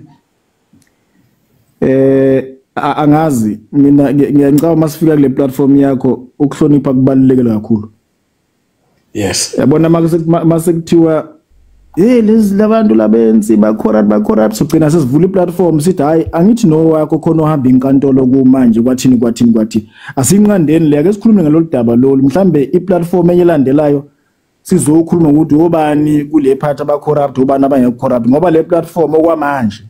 angazi mina ngiyacela masifika kule platform yakho ukuhlonipha kubalulekile kakhulu. Yes. Yabona masekuthiwa lezi labantu labenzi ba corrupt sogcina sesivula iplatform sithi hayi angithi no wakho khona ohamba inkantolo kumanje kwathini asinqandeni le ake sikhulume ngalolu daba lolu mhlambe iplatform eyelandelayo sizokhuluma ukuthi obani kule part aba corrupt obani abanye corrupt ngoba le platform okwamanje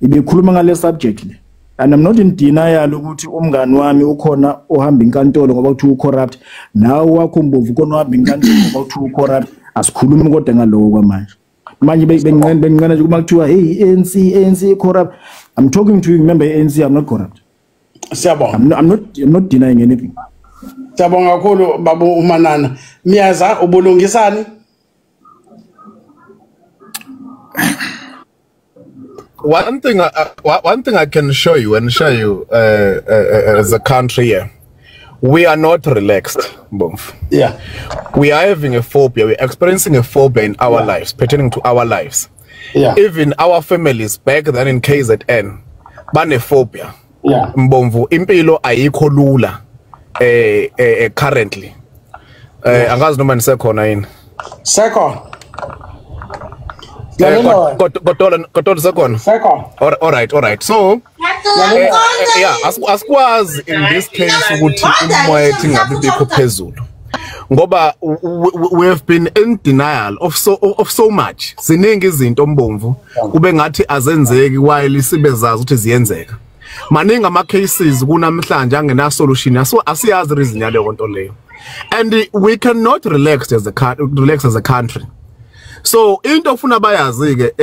ibikhuluma ngale subject le. And I'm not in denial ukuthi umngani wami ukhona ohamba inkantolo ngoba uthi corrupt nawe wakho Mbovu khona ohamba inkantolo ngoba uthi corrupt asikhulumi kodwa ngaloko kwamanje manje benginqena nje kuma kuthiwa hey ANC corrupt. I'm talking to you, remember ANC, I'm not corrupt. Siyabonga. I'm not denying anything. Siyabonga kakhulu Babu uManana. Miyaza ubulungisani? One thing I can show you as a country here, we are not relaxed, Bomf. Yeah. We are having a phobia. We're experiencing a phobia in our lives, pertaining to our lives. Yeah. Even our families back then in KZN, phobia. Yeah. Mbomvu impilo ayikho lula currently. Angazi noma nisekhona yini. Second. Kotola sekhona. Second. All right. So yeah, asikwazi in this case ukuthi umoya ethi ngabe bikho phezulu. Ngoba we have been in denial of so much. Siningi izinto Mbomvu kube ngathi azenzeki while sibezazi ukuthi ziyenzeka. Maningi ama cases kunamhlanje angena solution asiyazi reason yale nto leyo. and we cannot relax as a country. So into ofuna bayazi ke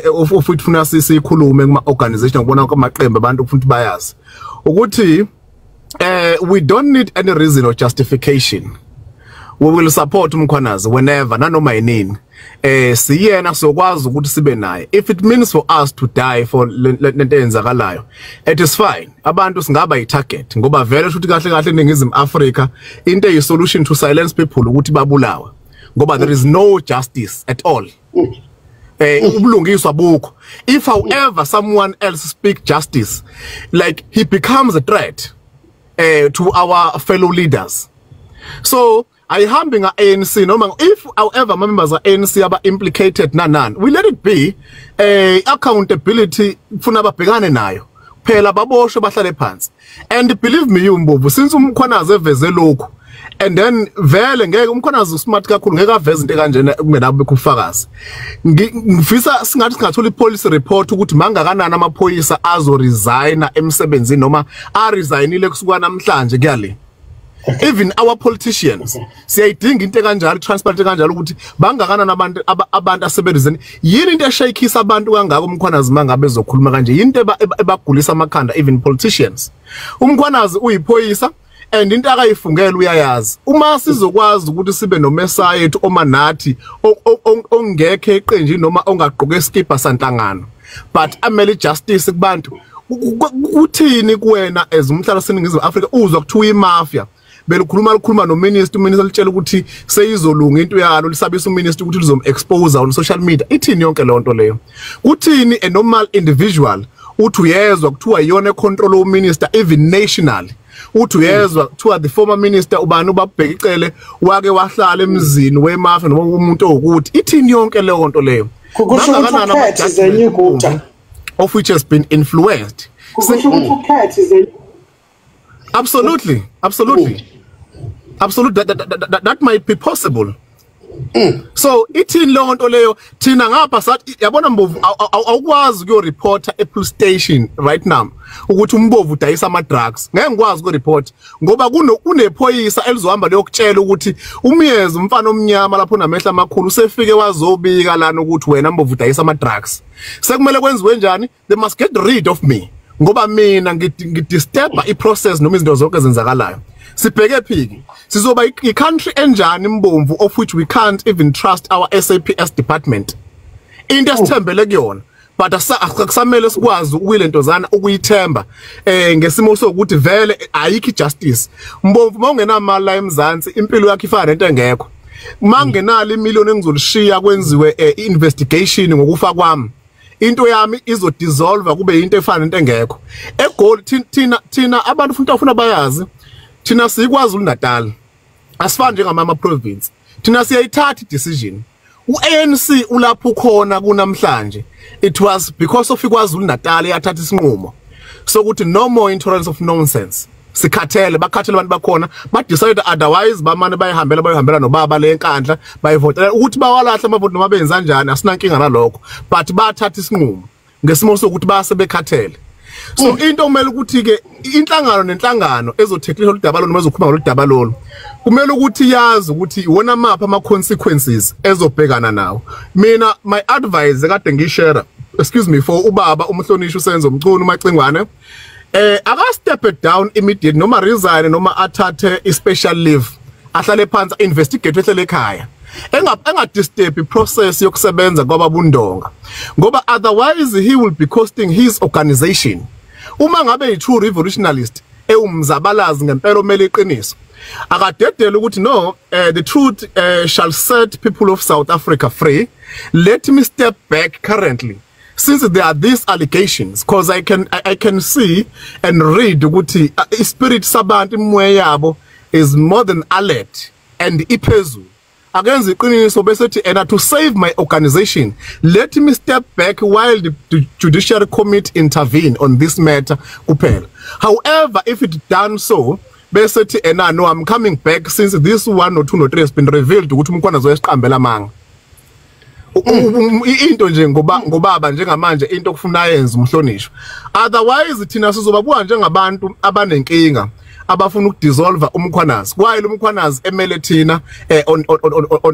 ufuthi funa sikhulume kuma organization ngibona amaqembu abantu ufuna bayazi ukuthi we don't need any reason or justification. We will support umkhwanazi whenever nanoma yini siyena sokwazi ukuthi sibe naye. If it means for us to die for lento eyenzakalayo, it is fine. Abantu singaba yitarget ngoba vele futhi kahle kahle eNingizimu Africa into eyi solution to silence people ukuthi babulawa ngoba there is no justice at all. Ubulungiswa bukho. If however someone else speak justice, like he becomes a threat to our fellow leaders. So ayihambing ANC noma if however members of ANC aba implicated nanan, we let it be. Accountability funa babhekane nayo phela baboshwe bahlale phansi. And believe me Mbovu, since umkhwanazi eveze lokho and then vele ngeke umkhwanazi smart kakhulu ngeke aveze into kanjena kungenabe kufakazi. Ngifisa singathola ipolice report ukuthi mangakanani amaphoyisa azo resigna emsebenzini noma a resignile kusuka namhlanje kuyale. Even our politicians siyayidinga into kanjalo transparent kanjalo ukuthi bangakanani abantu aseberizeni yini into eshayikisa abantu kangaka umkhwanazi mangabe ezokhuluma kanje yini into ebagulisa amakhanda even politicians. Umkhwanazi uyiphoyisa and into akayifungela uyayazi. Uma sizokwazi ukuthi sibe nomesa yethu omanathi ongekho eqenjini noma ongaqoke iskipa sanhlangano but amele justice kubantu uthini kuwena as umhlala seningizimu Africa uzwa kuthiwa imafia belukhuluma nominister uminister litshela ukuthi seyizolunga into yalo lisabisa uminister ukuthi lizom-expose on social media. Ithini yonke lonto leyo? Kuthini a normal individual uthi uyezwa kuthiwa iyona control uminister even nationally uthi uyezwa kuthiwa the former minister ubani ubabheka icele wake wahlala emzini wemafia noma umuntu ukuthi ithini yonke leyo nto leyo of which has been influenced. Absolutely. That might be possible. So ithini leyo nto leyo thina ngapha sathi yabona Mbovu awukwazi kuyo reporter e police station right now ukuthi uMbovu udayisa ama drugs. Ngeke ngikwazi ku report ngoba kunephoyisa elizohamba lokutshela ukuthi umyezi umfana omnyama lapho namehla amakhulu usefike wazobika lana ukuthi wena Mbovu udayisa ama drugs. Sekumele kwenziwe njani? They must get rid of me ngoba mina ngidisturba iprocess noma izinto zonke ezenzakalayo. Sibheke phiki sizoba i-country enjani Mbovu of which we can't even trust our SAPS department into esithembele kuyona but akusamele sikwazi ukuyilentozana ukuyithemba ngesimo sokuthi vele ayikho justice. Mbovu mawungenamali la eMzansi impilo yakhe ifana nento engekho mangenali imiliyoni engizolishiya kwenziwe investigation ngokufa kwami into yami izodissolve kube into efana nento engekho eGoli thina abantu ufuna bayazi thina sikwazi uNatal asifani njengamama province thina siyayithatha decision uANC ulapho khona kunamhlanje it was because of iKwaZulu Natal yathatha isinqumo sokuthi no more intolerance of nonsense sikhathele bakhathele abantu bakhona ba decide otherwise bamane bayihambela nobaba lenkandla bayivotela ukuthi bawalahla amavoti noma benza kanjani asinankinga nalokho but bathatha isinqumo ngesimo sokuthi basebekhathele. So into kumele ukuthi ke inhlangano nenhlangano ezotheklisha udaba noma ezokhuluma ngoludaba lolu kumele ukuthi yazi ukuthi iwona mapha ama consequences ezobhekana nawo. Mina my advice kade ngishare for ubaba umhlonishwa uSenzo Mchunu uMacingwane aka step it down immediate noma resign noma athathe i special leave ahlale phansi investigate ehlele ekhaya engadisturb iprocess yokusebenza kwababundonga ngoba otherwise he will be costing his organization. Uma ngabe yi-true revolutionalist umzabalazi ngempela omele iqiniso akadedela ukuthi no the truth shall set people of South Africa free. Let me step back currently since there are these allegations because I can see and read ukuthi spirit sabantu imwe yabo is more than alert and iphezulu agenza iqiniso besethi to save my organization let me step back while the judiciary committee intervene on this matter kuphela. However, if it done so besethi no I'm coming back since this 1 or 2 or 3 has been revealed ukuthi umkhwana zoyesiqambela amanga into nje ngobaba njengamanje into okufuna yenza umhlonishwa otherwise thina sizobabuka njengabantu abanenkinga abafuna ukudissolve umkhwanazi why lo mkhwanazi emele thina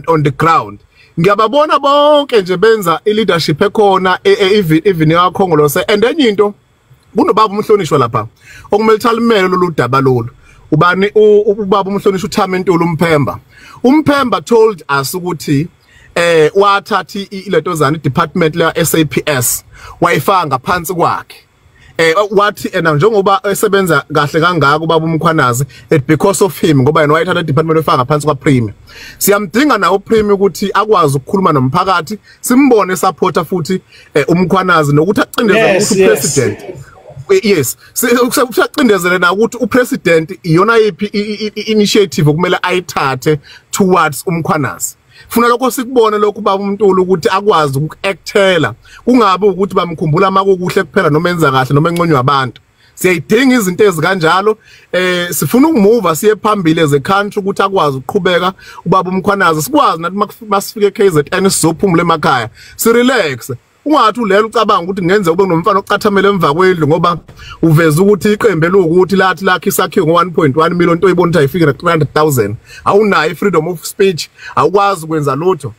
on the ground ngiyababona bonke nje benza i-leadership ekhona even yakhongolose and enye into kunobaba umhlonishwa lapha okumele thalimele lolu daba lolu ubani ubaba umhlonishwa uThami Ntuli uMphemba told us ukuthi wathatha iletozana department la SAPS wayifaka ngaphansi kwakhe wathi njengoba esebenza kahle kangaka ubaba uMkhwanazi because of him ngoba yena wayithatha department efaka ngaphansi kwa Premier siyamdinga nawo Premier ukuthi akwazi ukukhuluma nomphakathi simbone supporter futhi uMkhwanazi nokuthi acindezele ukuthi upresident yes usacindezele na ukuthi upresident iyona yipi initiative okumele ayithathe towards uMkhwanazi funa lokho sikubone lokho baba uMntuli ukuthi akwazi ukuactela kungabe ukuthi bamkhumbula makukuhle kuphela noma enza kahle noma enqonywa abantu siyayidinga izinto ezikanjalo sifuna ukumove siye phambili as a country ukuthi akwazi ukuqhubeka ubaba uMkhwanazi sikwazi nathi masifike KZN sizophumula emakhaya si relax ungathi ulela ucabanga ukuthi ngenze ube nomfana ocathamela emva kwendlu ngoba uveza ukuthi iqembe lokuthi lathi lakhe isakhiwe ngo1.1 million into oyibona ukuthi ayifike na300,000 awunayo ifreedom of speech awukwazi ukwenza lutho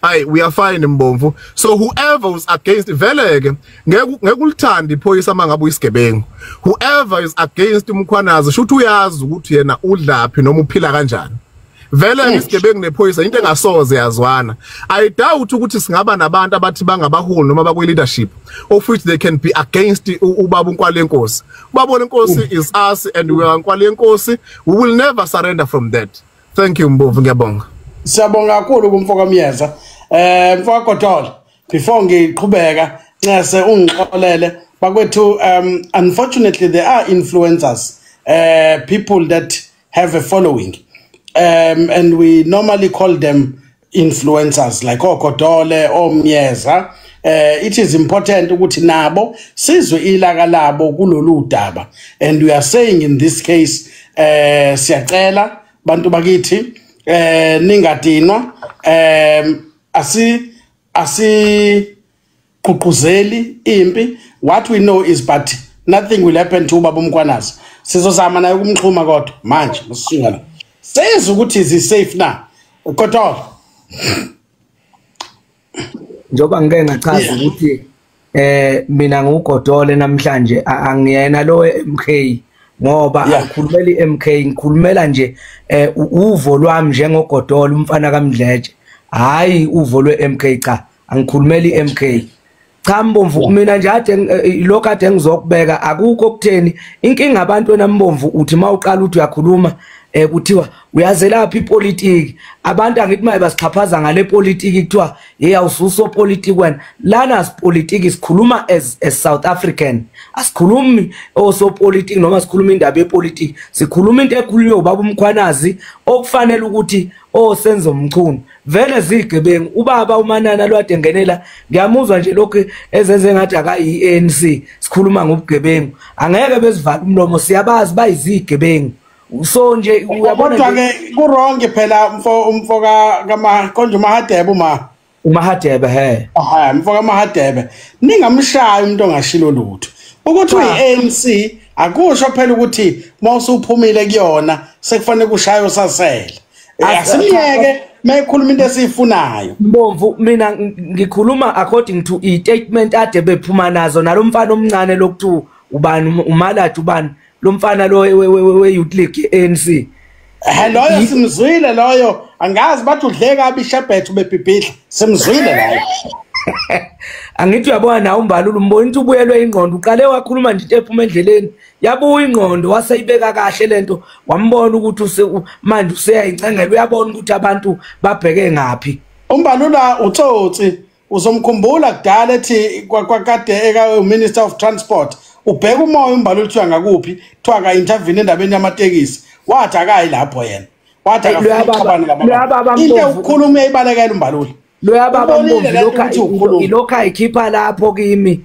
hayi we are fine Mbomvu so whoever was against veleke ngeke ulithanda iphoyisa mangabe uyisigebengu whoever is against uMkhwanazi shuthi uyazi ukuthi yena udlaphi noma uphila kanjani vele isigebengu nephoyisa into engasoze yazwana I doubt ukuthi singaba nabantu abathi bangabaholi noma bakwe leadership of which they can be against ubaba uNkwalenkosi ubaba uNkwalenkosi is us and we are Nkwalenkosi we will never surrender from that thank you Mbovu ngiyabonga siyabonga kakhulu kumfoka Myeza mfoka Kotolo before ngiqhubeka ngase ungixolele bakwethu unfortunately there are influencers people that have a following and we normally call them influencers like Okotole or Myeza it is important ukuthi nabo sizwe ilaka labo kulolu daba and we are saying in this case siyacela bantu bakithi ningadinwa asi ququzeli impi what we know is but nothing will happen to ubaba uMkhwanazi sizozama naye ukumxhuma kodwa manje musingana says ukuthi is safe na Kotolo njoba ngeke ngachaza ukuthi mina ngukotole namhlanje angiyena lo MK ngoba akukhulumeli MK ngikhulumela nje uvo lwami njengogodolo umfana kaMdleje hayi uvo lwe MK cha angikhulumeli MK cha Mbomvu mina nje ade lokho ade ngizokubeka akukho kutheni inkinga abantu enambomvu uthi mawuqala uthi uyakhuluma kuthiwa uyazelapha ipolitiki abantu angithi maye basichaphaza ngale politiki kuthiwa hey awususo politiki wena lana sipolitiki sikhuluma as South African asikhulumi oso politiki noma sikhuluma indaba yepolitiki sikhuluma into ekhulunywa ubaba uMkhwanazi okufanele ukuthi senzo umchunu vele zigebengu ubaba uManana lwade ngenela ngiyamuzwa nje lokho ezenze ngathi akayi ANC sikhuluma ngobugebengu angeke bezivala umlomo siyabazi bayizigebengu so nje uyabona ke ku wrong phela umfoka konje uMahadebe uMahadebe he mfoka uMahadebe ningamshaya umuntu ongashilo lutho ukuthi uyiANC akusho phela ukuthi mawusuphumile kuyona sekufanele kushaye usasela asimiyeke mayikhuluma into esifunayo Mbomvu mina ngikhuluma according to i statement ade bephuma nazo nalomfana omncane lokuthu ubani uMalathi ubani lo mfana lo we youth league ANC loyo simzwile loyo angazi bathi udle kabi ishebhethu bebhibhidla simzwile layo angithi uyabona nawe uMbalulu umbona ukuthi ubuyelwe ingqondo uqale wakhuluma nje into ephuma endleleni yabuya ingqondo waseyibeka kahle lento wambona ukuthi manje useyayincengela uyabona ukuthi abantu babheke ngapi uMbalula uTsotsi uzomkhumbula kudala ethi kwakade eka Minister of Transport ubheka umoya uMbalula uthi ngakuphi kuthiwa ka intervene endabeni yamatekisi wathi akayi lapho yena wathi akafuni laba into ukukhuluma uyayibalekela uMbalula loyababa Mbomvu ilokho ayikhipha lapho kimi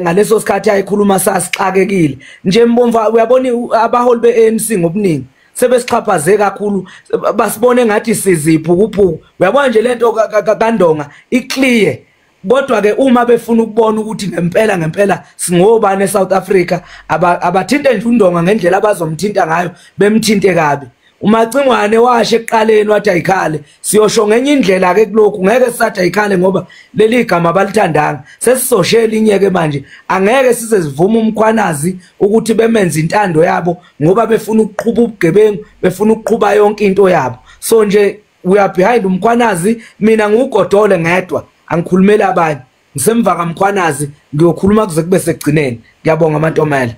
ngaleso sikhathi ayikhuluma sasixakekile nje Mbomvu uyabona abaholi beANC ngobuningi sebesichaphaze kakhulu basibone ngathi siziphu kuphuku uyabona nje lento kaNdonga iclear kodwa ke uma befuna ukubona ukuthi ngempela singobani eSouth Africa abathinte nje uNdonga ngendlela abazomthinta ngayo bemthinte kabi. uMacingwane washe ekuqaleni wathi ayikhale siyosho ngenye indlela ke kulokhu ngeke sisathi ayikhale ngoba leli igama abalithandanga sesisoshela inyeke manje angeke size sivuma umkhwanazi ukuthi bemenze intando yabo ngoba befuna ukuqhubha ubugebengu befuna ukuqhubha yonke into yabo so nje we are behind umkhwanazi mina ngugodole ngedwa angikhulumela abanye ngisemva kaMkhwanazi ngiyokhuluma kuze kube segcineni ngiyabonga amantombela